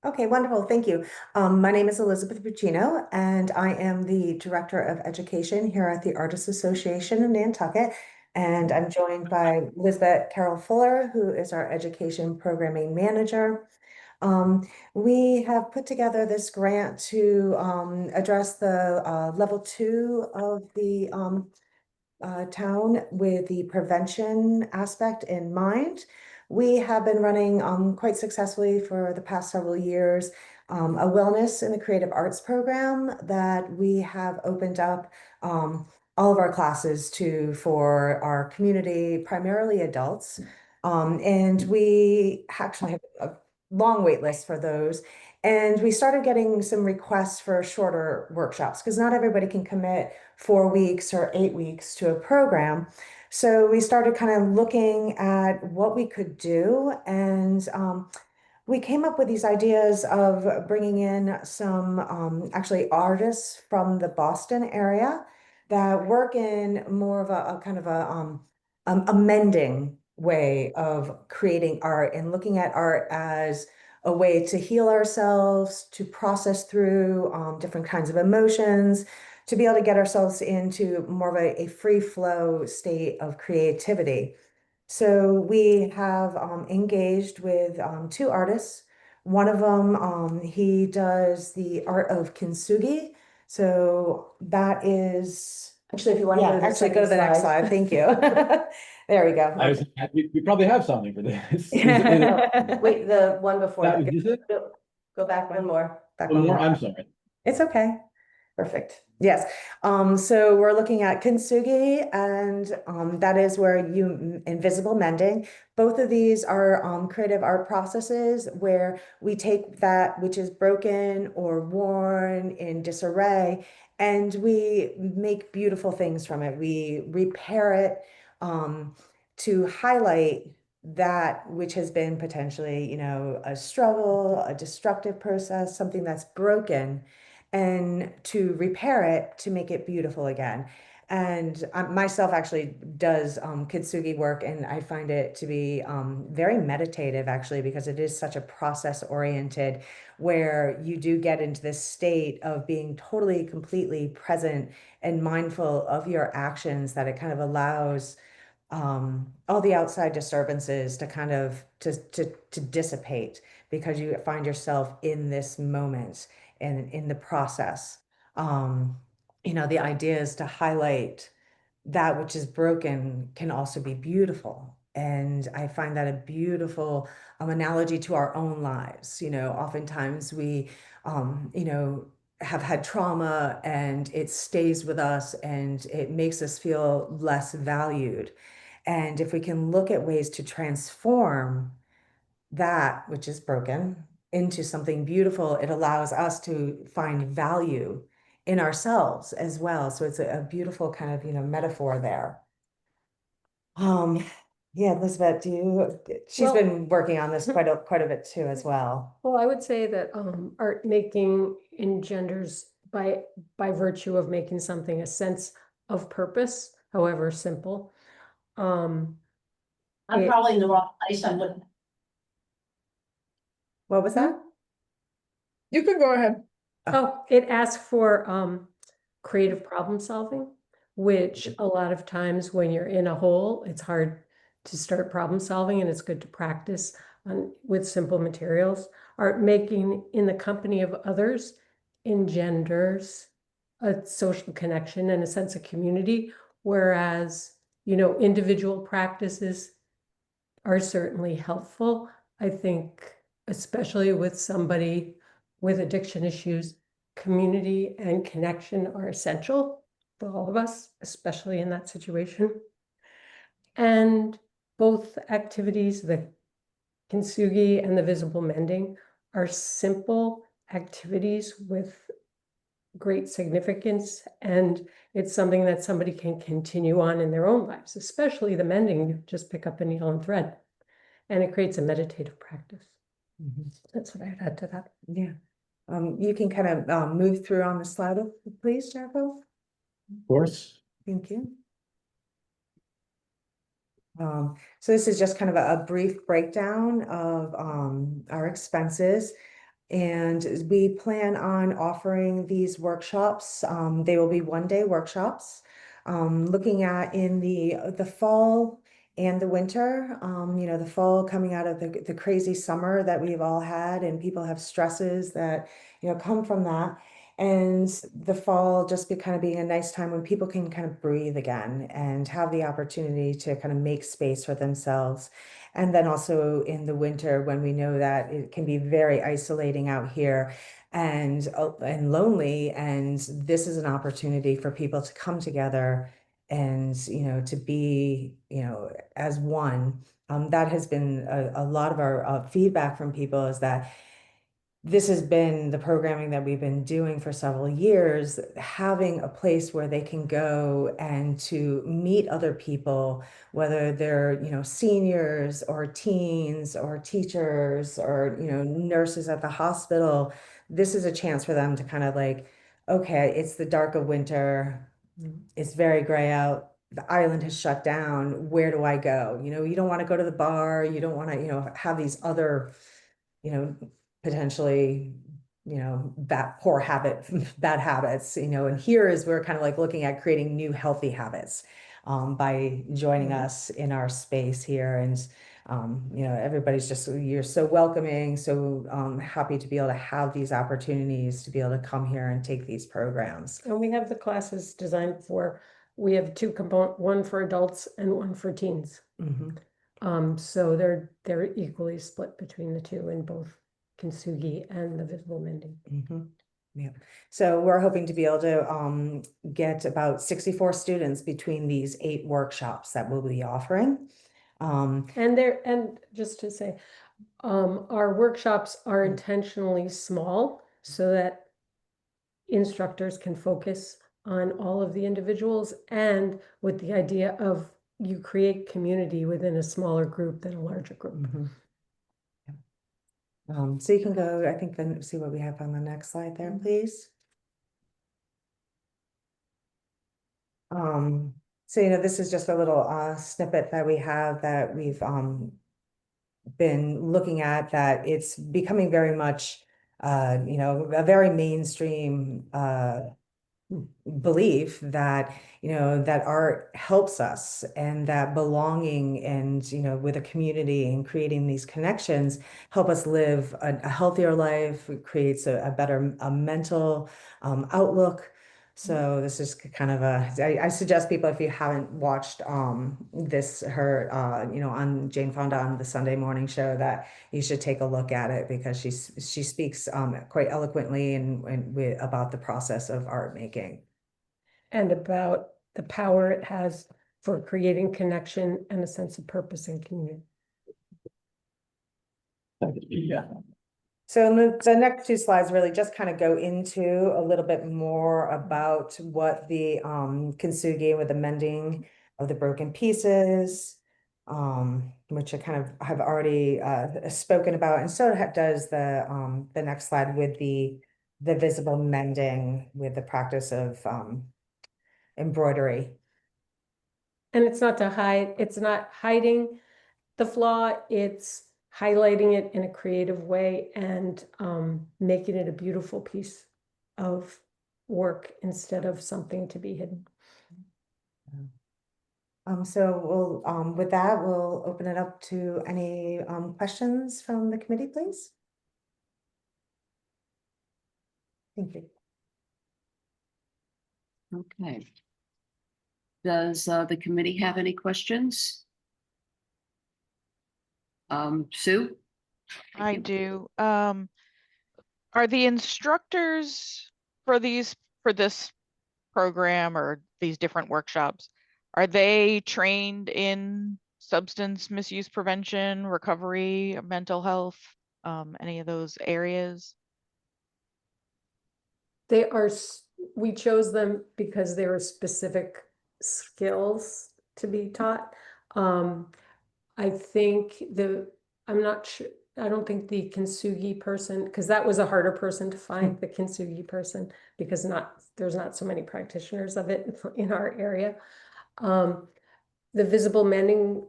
Okay, wonderful. Thank you. My name is Elizabeth Buccino, and I am the Director of Education here at the Artists Association of Nantucket. And I'm joined by Lisbeth Carroll Fuller, who is our Education Programming Manager. We have put together this grant to address the level 2 of the town with the prevention aspect in mind. We have been running quite successfully for the past several years a wellness in the creative arts program that we have opened up all of our classes to for our community, primarily adults. And we actually have a long wait list for those. And we started getting some requests for shorter workshops because not everybody can commit 4 weeks or 8 weeks to a program. So we started kind of looking at what we could do. And we came up with these ideas of bringing in some actually artists from the Boston area that work in more of a kind of a mending way of creating art and looking at art as a way to heal ourselves, to process through different kinds of emotions, to be able to get ourselves into more of a free flow state of creativity. So we have engaged with 2 artists. One of them, he does the art of kintsugi. So that is, actually, if you want to go to the next slide. Thank you. There we go. We probably have something for this. Wait, the one before. That was it? Go back one more. Back One one more, more. I'm sorry. It's okay. Perfect. Yes. So we're looking at kintsugi, and that is where you invisible mending. Both of these are creative art processes where we take that which is broken or worn in disarray, and we make beautiful things from it. We repair it to highlight that which has been potentially, a struggle, a destructive process, something that's broken, and to repair it to make it beautiful again. And myself actually does kintsugi work, and I find it to be very meditative actually, because it is such a process oriented where you do get into this state of being totally, completely present and mindful of your actions, that it kind of allows all the outside disturbances to kind of to dissipate, because you find yourself in this moment and in the process. The idea is to highlight that which is broken can also be beautiful. And I find that a beautiful analogy to our own lives. Oftentimes we, have had trauma and it stays with us and it makes us feel less valued. And if we can look at ways to transform that which is broken into something beautiful, it allows us to find value in ourselves as well. So it's a beautiful kind of, metaphor there. Yeah, Elizabeth, she's been working on this quite a bit too as well. Well, I would say that art making engenders by virtue of making something a sense of purpose, however simple. I'm probably in the wrong place. I'm looking. What was that? You can go ahead. Oh, it asks for creative problem solving, which a lot of times when you're in a hole, it's hard to start problem solving, and it's good to practice with simple materials. Art making in the company of others engenders a social connection and a sense of community, whereas, individual practices are certainly helpful. I think, especially with somebody with addiction issues, community and connection are essential for all of us, especially in that situation. And both activities, the kintsugi and the visible mending, are simple activities with great significance, and it's something that somebody can continue on in their own lives, especially the mending. You just pick up a needle and thread, and it creates a meditative practice. That's what I'd add to that. Yeah. You can kind of move through on the slide, please, Jericho. Of course. Thank you. So this is just kind of a brief breakdown of our expenses. And we plan on offering these workshops. They will be one-day workshops, looking at in the fall and the winter. The fall coming out of the crazy summer that we've all had, and people have stresses that come from that. And the fall just kind of being a nice time when people can kind of breathe again and have the opportunity to kind of make space for themselves. And then also in the winter, when we know that it can be very isolating out here and lonely, and this is an opportunity for people to come together and to be as one. That has been a lot of our feedback from people, is that this has been the programming that we've been doing for several years, having a place where they can go and to meet other people, whether they're, seniors or teens or teachers or, nurses at the hospital. This is a chance for them to kind of like, okay, it's the dark of winter. It's very gray out. The island has shut down. Where do I go? You don't want to go to the bar. You don't want to, have these other, potentially, bad habits, and here is we're kind of like looking at creating new healthy habits by joining us in our space here. And everybody's you're so welcoming, so happy to be able to have these opportunities to be able to come here and take these programs. And we have the classes designed we have two components, one for adults and one for teens. So they're equally split between the two in both kintsugi and the visible mending. Yeah. So we're hoping to be able to get about 64 students between these 8 workshops that we'll be offering. And just to say, our workshops are intentionally small so that instructors can focus on all of the individuals, and with the idea of you create community within a smaller group than a larger group. So you can go, I think, then see what we have on the next slide there, please. So, this is just a little snippet that we have that we've been looking at, that it's becoming very much, a very mainstream belief that that art helps us, and that belonging and with a community and creating these connections help us live a healthier life. It creates a better mental outlook. So this is kind of I suggest people, if you haven't watched her on Jane Fonda on the Sunday morning show, that you should take a look at it, because she speaks quite eloquently and about the process of art making. And about the power it has for creating connection and a sense of purpose and community. Yeah. So the next 2 slides really just kind of go into a little bit more about what the kintsugi with the mending of the broken pieces, which I kind of have already spoken about, and so does the next slide with the visible mending with the practice of embroidery. And it's not hiding the flaw, it's highlighting it in a creative way and making it a beautiful piece of work instead of something to be hidden. So with that, we'll open it up to any questions from the committee, please. Thank you. Okay. Does the committee have any questions? Sue? I do. Are the instructors for this program or these different workshops, are they trained in substance misuse prevention, recovery, mental health, any of those areas? They are, we chose them because there are specific skills to be taught. I think I'm not sure, I don't think the Kintsugi person, because that was a harder person to find, the Kintsugi person, because there's not so many practitioners of it in our area. The visible mending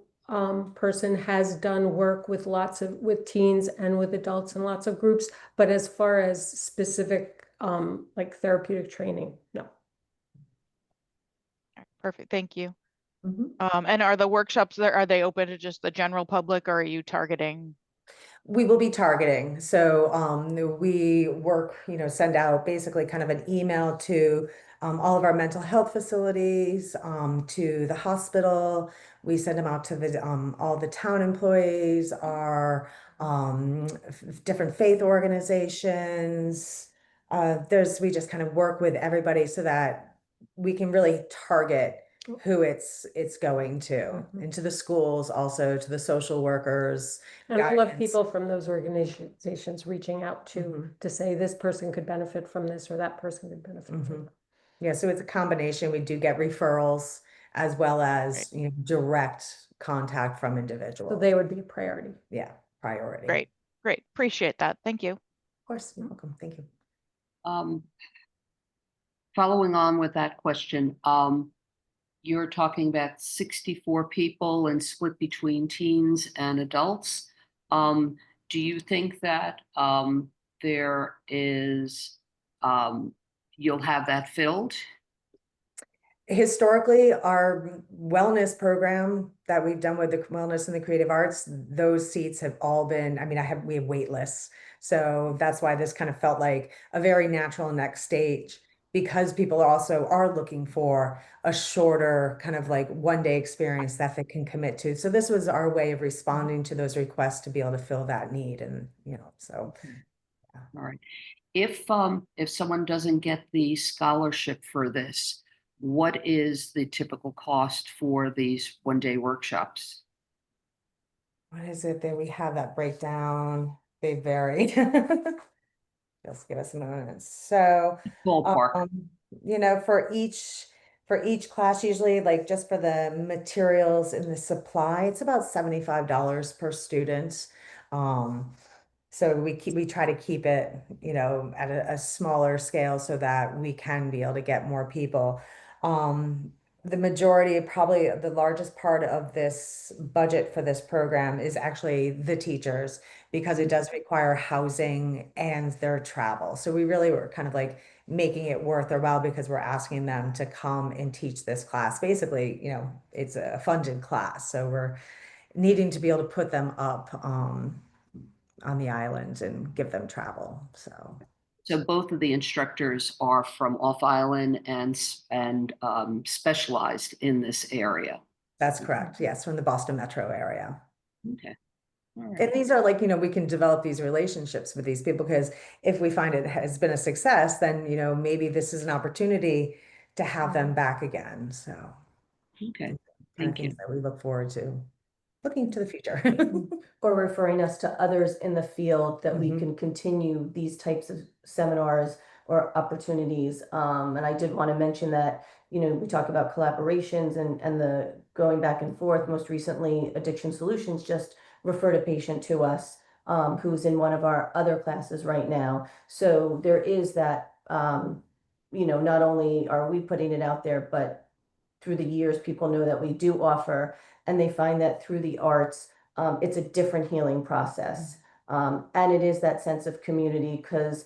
person has done work with with teens and with adults and lots of groups, but as far as specific like therapeutic training, no. Perfect, thank you. Mm-hmm. And are the workshops there, are they open to just the general public, or are you targeting? We will be targeting. So we work, send out basically kind of an email to all of our mental health facilities, to the hospital. We send them out to all the town employees, our different faith organizations. We just kind of work with everybody so that we can really target who it's going to, and to the schools, also to the social workers. And I love guidance. people from those organizations reaching out to say this person could benefit from this or that person could benefit from that. Yeah, so it's a combination. We do get referrals as well as direct contact from individuals. So they would be a priority. Yeah, priority. Great, appreciate that, thank you. Of course, you're welcome. Thank you. Following on with that question, you're talking about 64 people and split between teens and adults. Do you think that there is, you'll have that filled? Historically, our wellness program that we've done with the wellness and the creative arts, those seats have all been, we have wait lists. So that's why this kind of felt like a very natural next stage, because people also are looking for a shorter kind of like one-day experience that they can commit to. So this was our way of responding to those requests to be able to fill that need. And, so. Yeah. All right. If someone doesn't get the scholarship for this, what is the typical cost for these one-day workshops? What is it that we have that breakdown? They vary. Just give us a moment. So, ballpark. For each class, usually like just for the materials and the supply, it's about $75 per student. So we try to keep it, at a smaller scale so that we can be able to get more people. The majority, probably the largest part of this budget for this program is actually the teachers, because it does require housing and their travel. So we really were kind of like making it worth their while, because we're asking them to come and teach this class. Basically, it's a funded class. So we're needing to be able to put them up on the island and give them travel. So both of the instructors are from off island and specialized in this area. That's correct. Yes, from the Boston metro area. Okay. All right. And these are like, we can develop these relationships with these people, because if we find it has been a success, then, maybe this is an opportunity to have them back again. So. Okay. Thank you. That we look forward to looking to the future. Or referring us to others in the field that we can continue these types of seminars or opportunities. And I did want to mention that, we talk about collaborations and the going back and forth. Most recently, Addiction Solutions just referred a patient to us who's in one of our other classes right now. So there is that, not only are we putting it out there, but through the years, people know that we do offer, and they find that through the arts, it's a different healing process. And it is that sense of community, because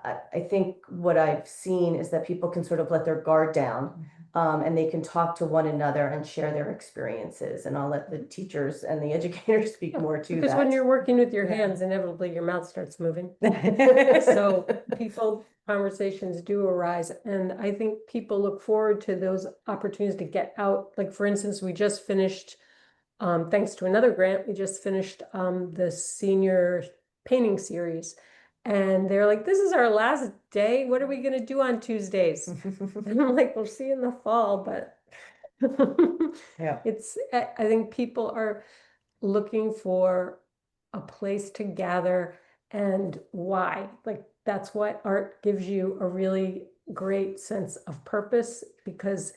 I think what I've seen is that people can sort of let their guard down, and they can talk to one another and share their experiences. And I'll let the teachers and the educators speak more to Because that. when you're working with your hands, inevitably your mouth starts moving. So conversations do arise, and I think people look forward to those opportunities to get out. Like, for instance, we just finished, thanks to another grant, we just finished the senior painting series. And they're like, this is our last day. What are we gonna do on Tuesdays? And I'm like, we'll see you in the fall, but Yeah. I think people are looking for a place to gather, and why. Like, that's what art gives you, a really great sense of purpose, because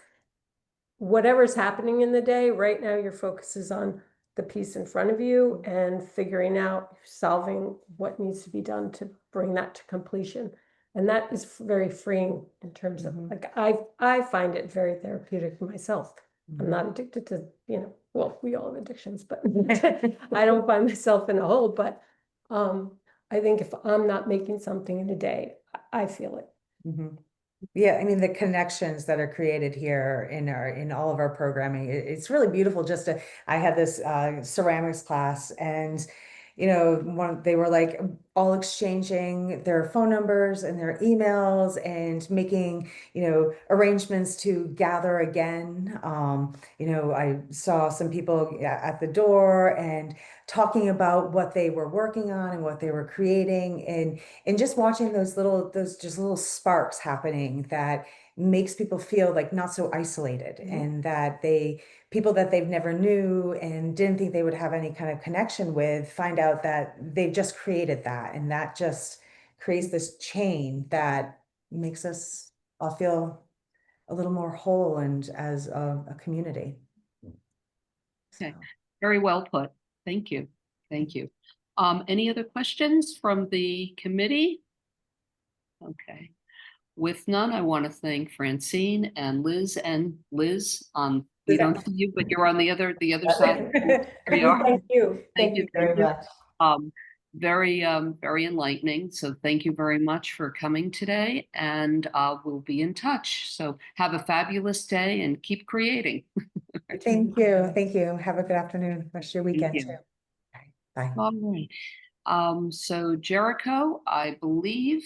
whatever's happening in the day, right now your focus is on the piece in front of you and figuring out, solving what needs to be done to bring that to completion. And that is very freeing in terms of, like, I find it very therapeutic myself. I'm not addicted to, well, we all have addictions, but I don't find myself in a hole. But I think if I'm not making something in a day, I feel it. Yeah, I mean, the connections that are created here in all of our programming, it's really beautiful. I had this ceramics class, and they were like all exchanging their phone numbers and their emails and making arrangements to gather again. I saw some people at the door and talking about what they were working on and what they were creating, and just watching those little sparks happening that makes people feel like not so isolated, and that people that they've never knew and didn't think they would have any kind of connection with find out that they've just created that, and that just creates this chain that makes us all feel a little more whole and as a community. Okay, very well put. Thank you. Thank you. Any other questions from the committee? Okay. With none, I want to thank Francine and Liz. We don't see you, but you're on the other side. There you are. Thank you. Thank you very much. Very enlightening. So thank you very much for coming today, and we'll be in touch. So have a fabulous day and keep creating. Thank you. Thank you. Have a good afternoon. Rest of your weekend you. too. Bye. All right. So Jericho, I believe,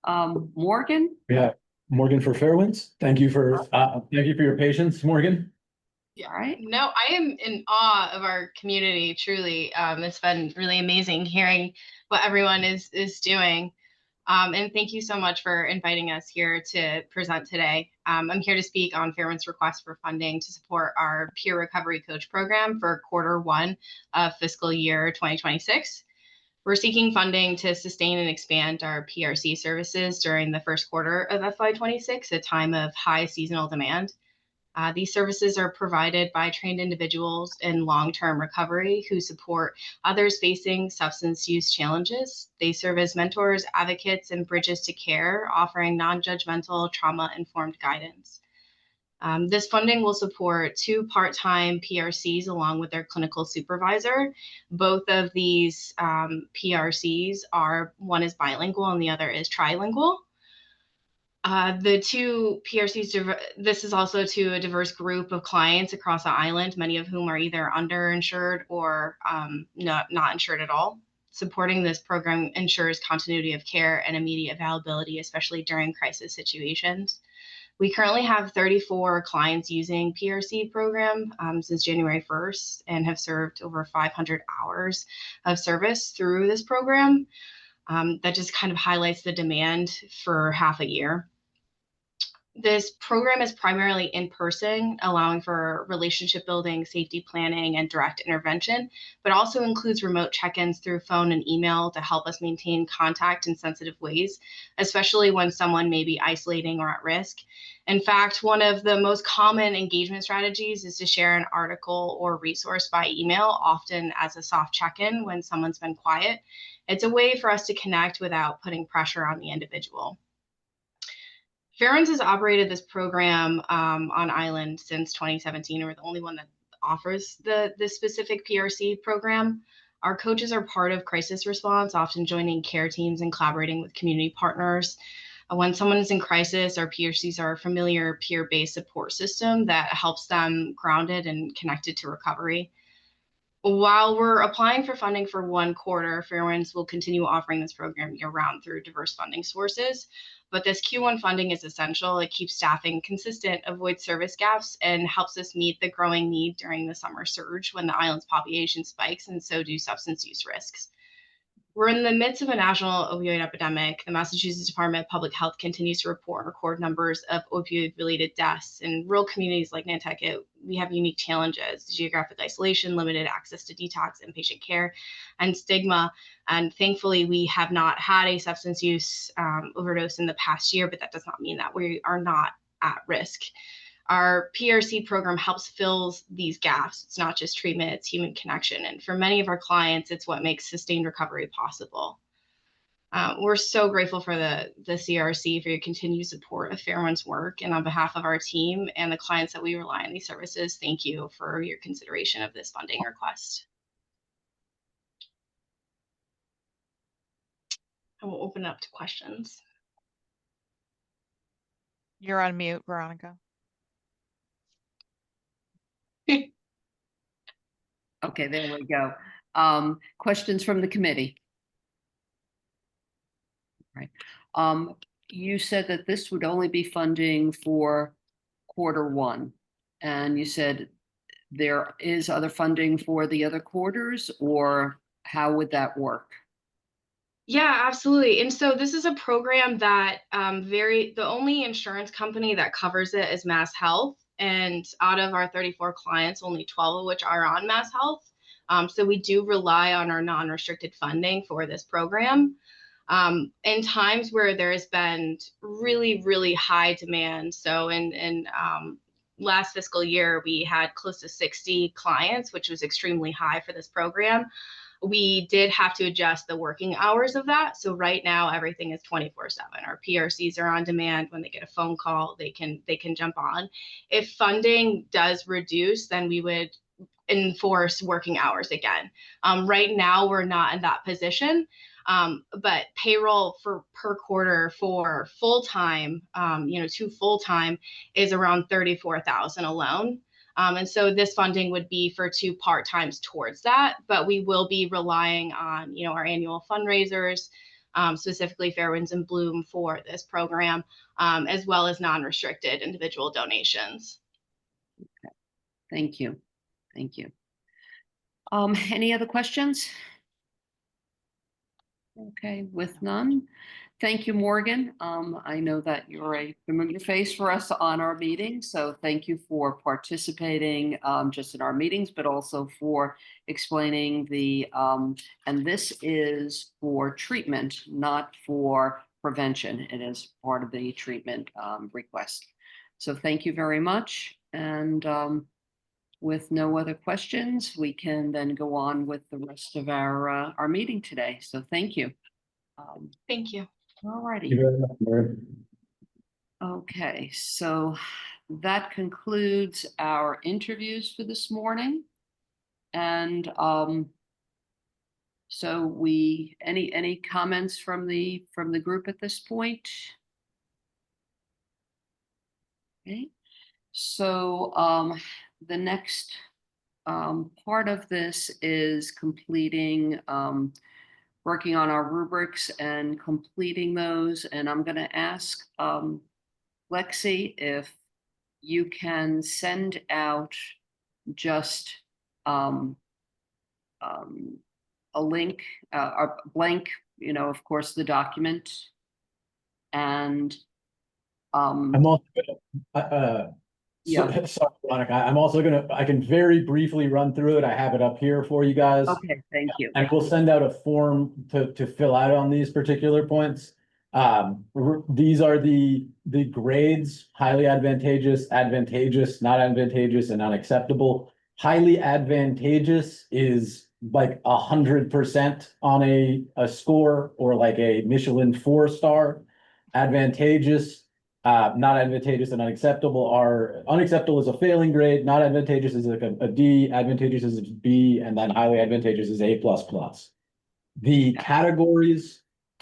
Morgan. Yeah, Morgan for Fairwinds. Thank you for your patience, Morgan. All right. No, I am in awe of our community, truly. It's been really amazing hearing what everyone is doing. And thank you so much for inviting us here to present today. I'm here to speak on Fairwind's request for funding to support our Peer Recovery Coach program for Q1 of fiscal year 2026. We're seeking funding to sustain and expand our PRC services during the first quarter of FY26, a time of high seasonal demand. These services are provided by trained individuals in long-term recovery who support others facing substance use challenges. They serve as mentors, advocates, and bridges to care, offering non-judgmental, trauma-informed guidance. This funding will support 2 part-time PRCs along with their clinical supervisor. Both of these PRCs one is bilingual and the other is trilingual. The 2 PRCs, this is also to a diverse group of clients across the island, many of whom are either underinsured or not insured at all. Supporting this program ensures continuity of care and immediate availability, especially during crisis situations. We currently have 34 clients using PRC program since January 1st and have served over 500 hours of service through this program. That just kind of highlights the demand for half a year. This program is primarily in person, allowing for relationship building, safety planning, and direct intervention, but also includes remote check-ins through phone and email to help us maintain contact in sensitive ways, especially when someone may be isolating or at risk. In fact, one of the most common engagement strategies is to share an article or resource by email, often as a soft check-in when someone's been quiet. It's a way for us to connect without putting pressure on the individual. Fairwinds has operated this program on island since 2017. We're the only one that offers the specific PRC program. Our coaches are part of crisis response, often joining care teams and collaborating with community partners. When someone is in crisis, our PRCs are a familiar peer-based support system that helps them grounded and connected to recovery. While we're applying for funding for 1 quarter, Fairwinds will continue offering this program year-round through diverse funding sources. But this Q1 funding is essential. It keeps staffing consistent, avoids service gaps, and helps us meet the growing need during the summer surge when the island's population spikes, and so do substance use risks. We're in the midst of a national opioid epidemic. The Massachusetts Department of Public Health continues to report record numbers of opioid-related deaths. In rural communities like Nantucket, we have unique challenges: geographic isolation, limited access to detox and patient care, and stigma. And thankfully, we have not had a substance use overdose in the past year, but that does not mean that we are not at risk. Our PRC program helps fill these gaps. It's not just treatment, it's human connection. And for many of our clients, it's what makes sustained recovery possible. We're so grateful for the CRC for your continued support of Fairwinds' work. And on behalf of our team and the clients that we rely on these services, thank you for your consideration of this funding request. I will open it up to questions. You're on mute, Veronica. Okay, there we go. Questions from the committee? Right. You said that this would only be funding for Q1, and you said there is other funding for the other quarters, or how would that work? Yeah, absolutely. And so this is a program that the only insurance company that covers it is Mass Health. And out of our 34 clients, only 12 of which are on Mass Health. So we do rely on our non-restricted funding for this program. In times where there has been really, really high demand. So in last fiscal year, we had close to 60 clients, which was extremely high for this program. We did have to adjust the working hours of that. So right now, everything is 24/7. Our PRCs are on demand. When they get a phone call, they can jump on. If funding does reduce, then we would enforce working hours again. Right now, we're not in that position. But payroll per quarter for full-time, 2 full-time is around 34,000 alone. And so this funding would be for 2 part-times towards that, but we will be relying on, our annual fundraisers, specifically Fairwinds and Bloom for this program, as well as non-restricted individual donations. Okay. Thank you. Thank you. Any other questions? Okay, with none. Thank you, Morgan. I know that you're a familiar face for us on our meetings, so thank you for participating just in our meetings, but also for explaining and this is for treatment, not for prevention. It is part of the treatment request. So thank you very much. And with no other questions, we can then go on with the rest of our meeting today. So thank you. Thank you. All righty. Okay, so that concludes our interviews for this morning. And so any comments from the group at this point? Okay, so the next part of this is completing working on our rubrics and completing those. And I'm going to ask Lexi if you can send out just a link, a blank, of course, the document. And I'm also yeah. sorry, Veronica. I can very briefly run through it. I have it up here for you guys. Okay, thank you. And we'll send out a form to fill out on these particular points. These are the grades: highly advantageous, advantageous, not advantageous, and unacceptable. Highly advantageous is like 100% on a score, or like a Michelin 4-star. Advantageous Not advantageous and unacceptable are, unacceptable is a failing grade, not advantageous is like a D, advantageous is a B, and then highly advantageous is A++. The categories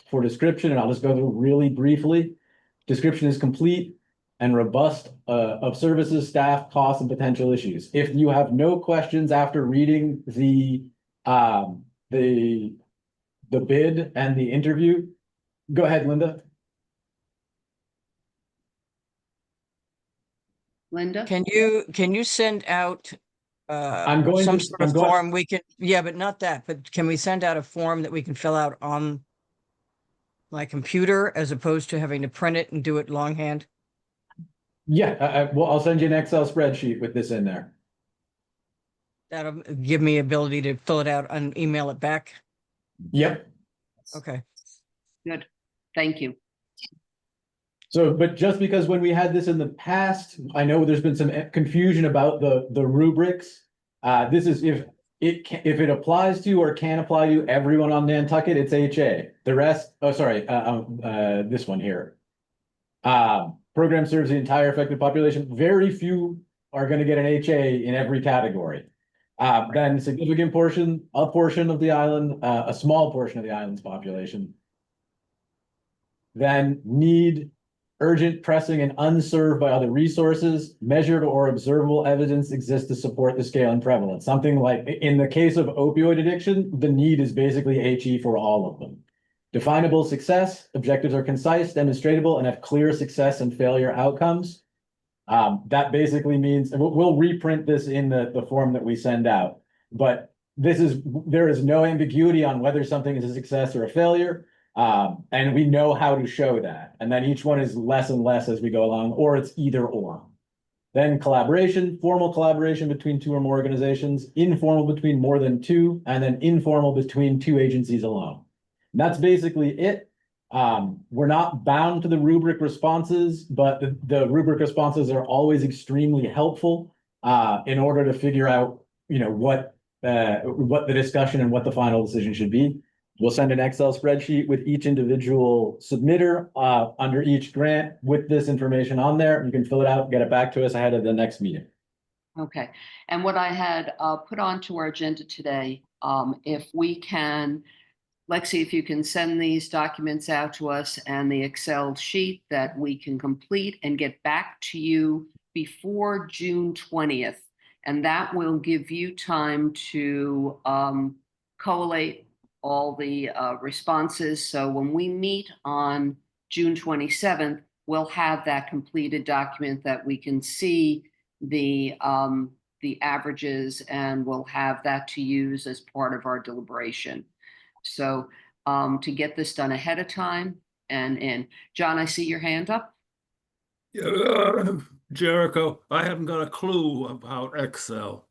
for description, and I'll just go through really briefly. Description is complete and robust of services, staff, costs, and potential issues. If you have no questions after reading the bid and the interview, go ahead, Linda. Linda? Can you send out I'm going some to- sort of form we can, yeah, but not that, but can we send out a form that we can fill out on my computer as opposed to having to print it and do it longhand? Yeah, well, I'll send you an Excel spreadsheet with this in there. That'll give me ability to fill it out and email it back? Yep. Okay. Good, thank you. So, but just because when we had this in the past, I know there's been some confusion about the rubrics. This is if it applies to or can apply to everyone on Nantucket, it's HA. The rest, oh, sorry, this one here. Program serves the entire affected population. Very few are going to get an HA in every category. Then significant portion, a portion of the island, a small portion of the island's population. Then need, urgent, pressing, and unserved by other resources, measured or observable evidence exists to support the scale and prevalence. Something like, in the case of opioid addiction, the need is basically HE for all of them. Definable success, objectives are concise, demonstratable, and have clear success and failure outcomes. That basically means, and we'll reprint this in the form that we send out, but there is no ambiguity on whether something is a success or a failure. And we know how to show that. And then each one is less and less as we go along, or it's either or. Then collaboration, formal collaboration between two or more organizations, informal between more than two, and then informal between two agencies alone. And that's basically it. We're not bound to the rubric responses, but the rubric responses are always extremely helpful in order to figure out, what the discussion and what the final decision should be. We'll send an Excel spreadsheet with each individual submitter under each grant with this information on there. You can fill it out, get it back to us ahead of the next meeting. Okay, and what I had put onto our agenda today, if we can, Lexi, if you can send these documents out to us and the Excel sheet that we can complete and get back to you before June 20th. And that will give you time to collate all the responses. So when we meet on June 27th, we'll have that completed document that we can see the averages, and we'll have that to use as part of our deliberation. So to get this done ahead of time, and John, I see your hand up. Yeah, Jericho, I haven't got a clue about Excel.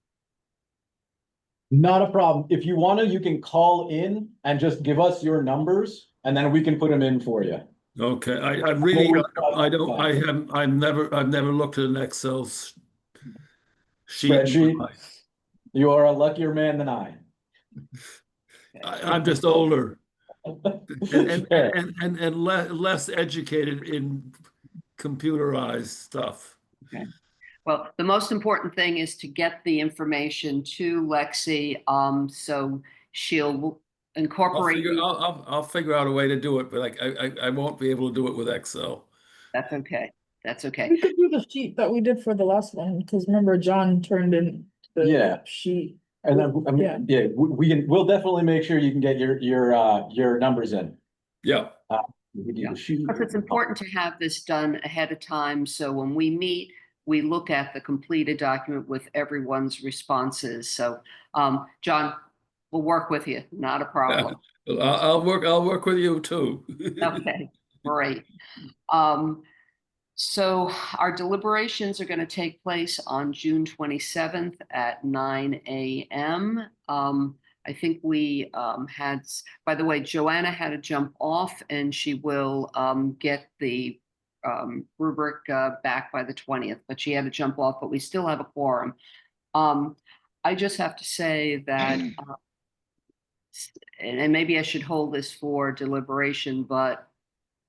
Not a problem. If you want to, you can call in and just give us your numbers, and then we can put them in for you. Okay, I really, I've never looked at an Excel sheet. Spreadsheet. You are a luckier man than I. I'm just older and less educated in computerized stuff. Okay. Well, the most important thing is to get the information to Lexi, so she'll incorporate. I'll figure out a way to do it, but I won't be able to do it with Excel. That's okay. That's okay. We could do the sheet that we did for the last one, because remember John turned in the sheet. And then we'll definitely make sure you can get your numbers in. Yeah. Because it's important to have this done ahead of time, so when we meet, we look at the completed document with everyone's responses. So, John, we'll work with you. Not a problem. I'll work with you too. Okay, great. So our deliberations are going to take place on June 27th at 9 a.m. I think we had, by the way, Joanna had to jump off, and she will get the rubric back by the 20th, but she had to jump off, but we still have a quorum. I just have to say that, and maybe I should hold this for deliberation, but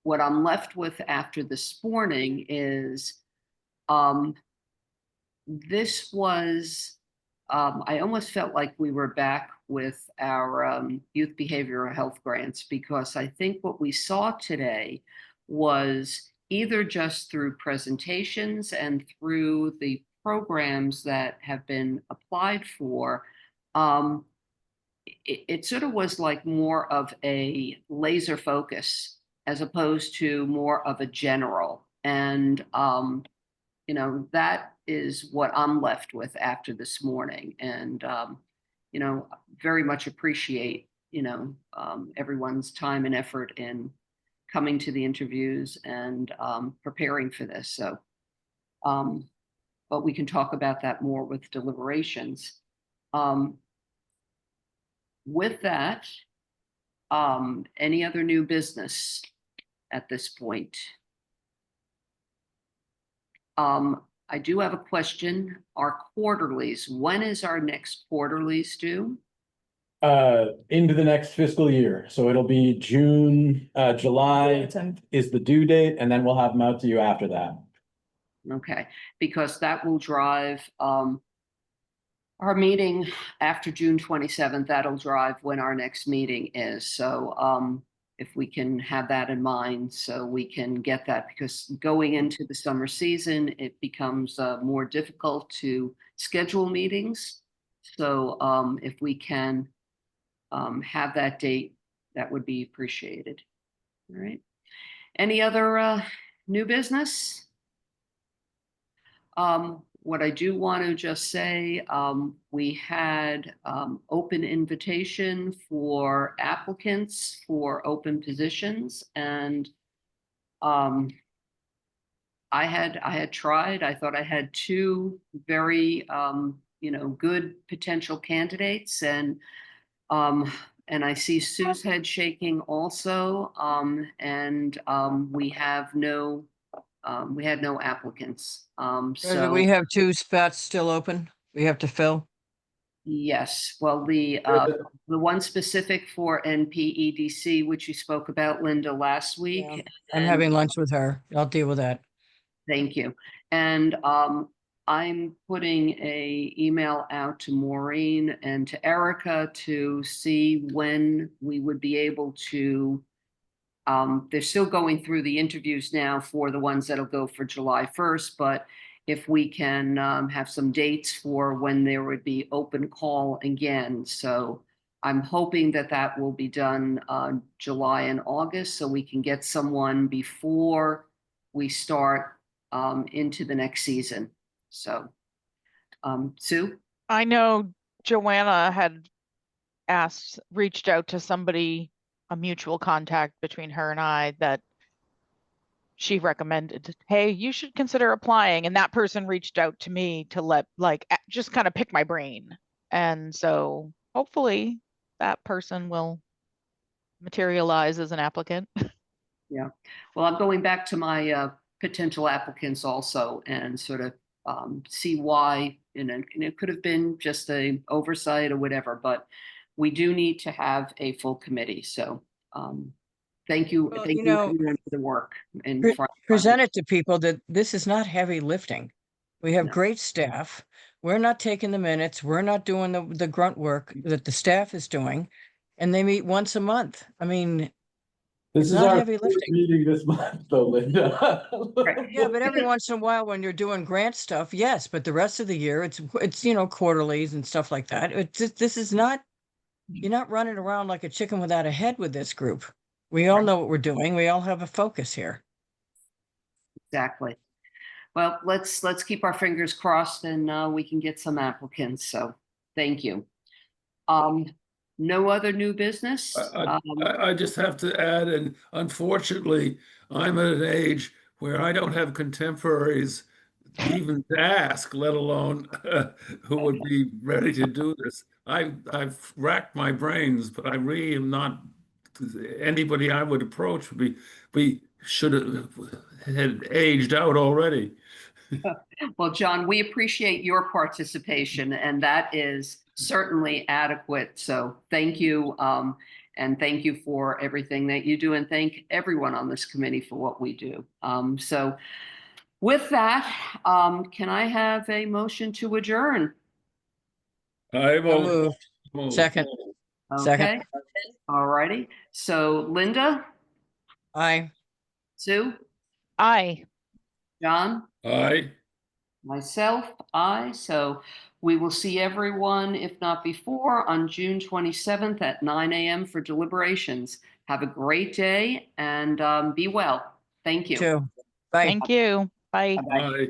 what I'm left with after this morning is, this was, I almost felt like we were back with our youth behavioral health grants, because I think what we saw today was either just through presentations and through the programs that have been applied for, it sort of was like more of a laser focus as opposed to more of a general. And, you know, that is what I'm left with after this morning. And, you know, very much appreciate, you know, everyone's time and effort in coming to the interviews and preparing for this. So, but we can talk about that more with deliberations. With that, any other new business at this point? I do have a question. Our quarterlies, when is our next quarterlies due? Into the next fiscal year. So it'll be June, July is the due date, and then we'll have them out to you after that. Okay, because that will drive our meeting after June 27th. That'll drive when our next meeting is. So if we can have that in mind, so we can get that, because going into the summer season, it becomes more difficult to schedule meetings. So if we can have that date, that would be appreciated. All right. Any other new business? What I do want to just say, we had open invitation for applicants for open positions, and I had tried. I thought I had two very you know, good potential candidates, and I see Sue's head shaking also, and we have no. We had no applicants. So we have 2 spots still open. We have to fill. yes, well, the one specific for NPEDC, which you spoke about, Linda, last week. Yeah, I'm having lunch with her. I'll deal with that. Thank you. And I'm putting a email out to Maureen and to Erica to see when we would be able to. They're still going through the interviews now for the ones that'll go for July 1st, but if we can have some dates for when there would be open call again. So I'm hoping that that will be done July and August, so we can get someone before we start into the next season. So, Sue? I know Joanna had reached out to somebody, a mutual contact between her and I, that she recommended, hey, you should consider applying. And that person reached out to me to just kind of pick my brain. And so hopefully that person will materialize as an applicant. Yeah. Well, I'm going back to my potential applicants also and sort of see why, and it could have been just a oversight or whatever, but we do need to have a full committee. So thank you. Well, Thank you you know, for the work. And present it to people that this is not heavy lifting. We have great staff. We're not taking the minutes. We're not doing the grunt work that the staff is doing. And they meet once a month. I mean, This it's is not our heavy first lifting. meeting this month, though, Linda. Yeah, but every once in a while when you're doing grant stuff, yes, but the rest of the year it's you know, quarterlies and stuff like that. It's just, this is not, you're not running around like a chicken without a head with this group. We all know what we're doing. We all have a focus here. Exactly. Well, let's keep our fingers crossed, and we can get some applicants. So thank you. No other new business? I just have to add, and unfortunately, I'm at an age where I don't have contemporaries even to ask, let alone who would be ready to do this. I've racked my brains, but I really am not. Anybody I would approach would be should have had aged out already. Well, John, we appreciate your participation, and that is certainly adequate. So thank you. And thank you for everything that you do, and thank everyone on this committee for what we do. So with that, can I have a motion to adjourn? I will. Moved. Second. Second. Okay, all righty. So Linda, Aye. Sue, Aye. John, Aye. myself, aye. So we will see everyone, if not before, on June 27th at 9 a.m. for deliberations. Have a great day and be well. Thank you. Bye. Thank you. Bye. Bye-bye. Aye.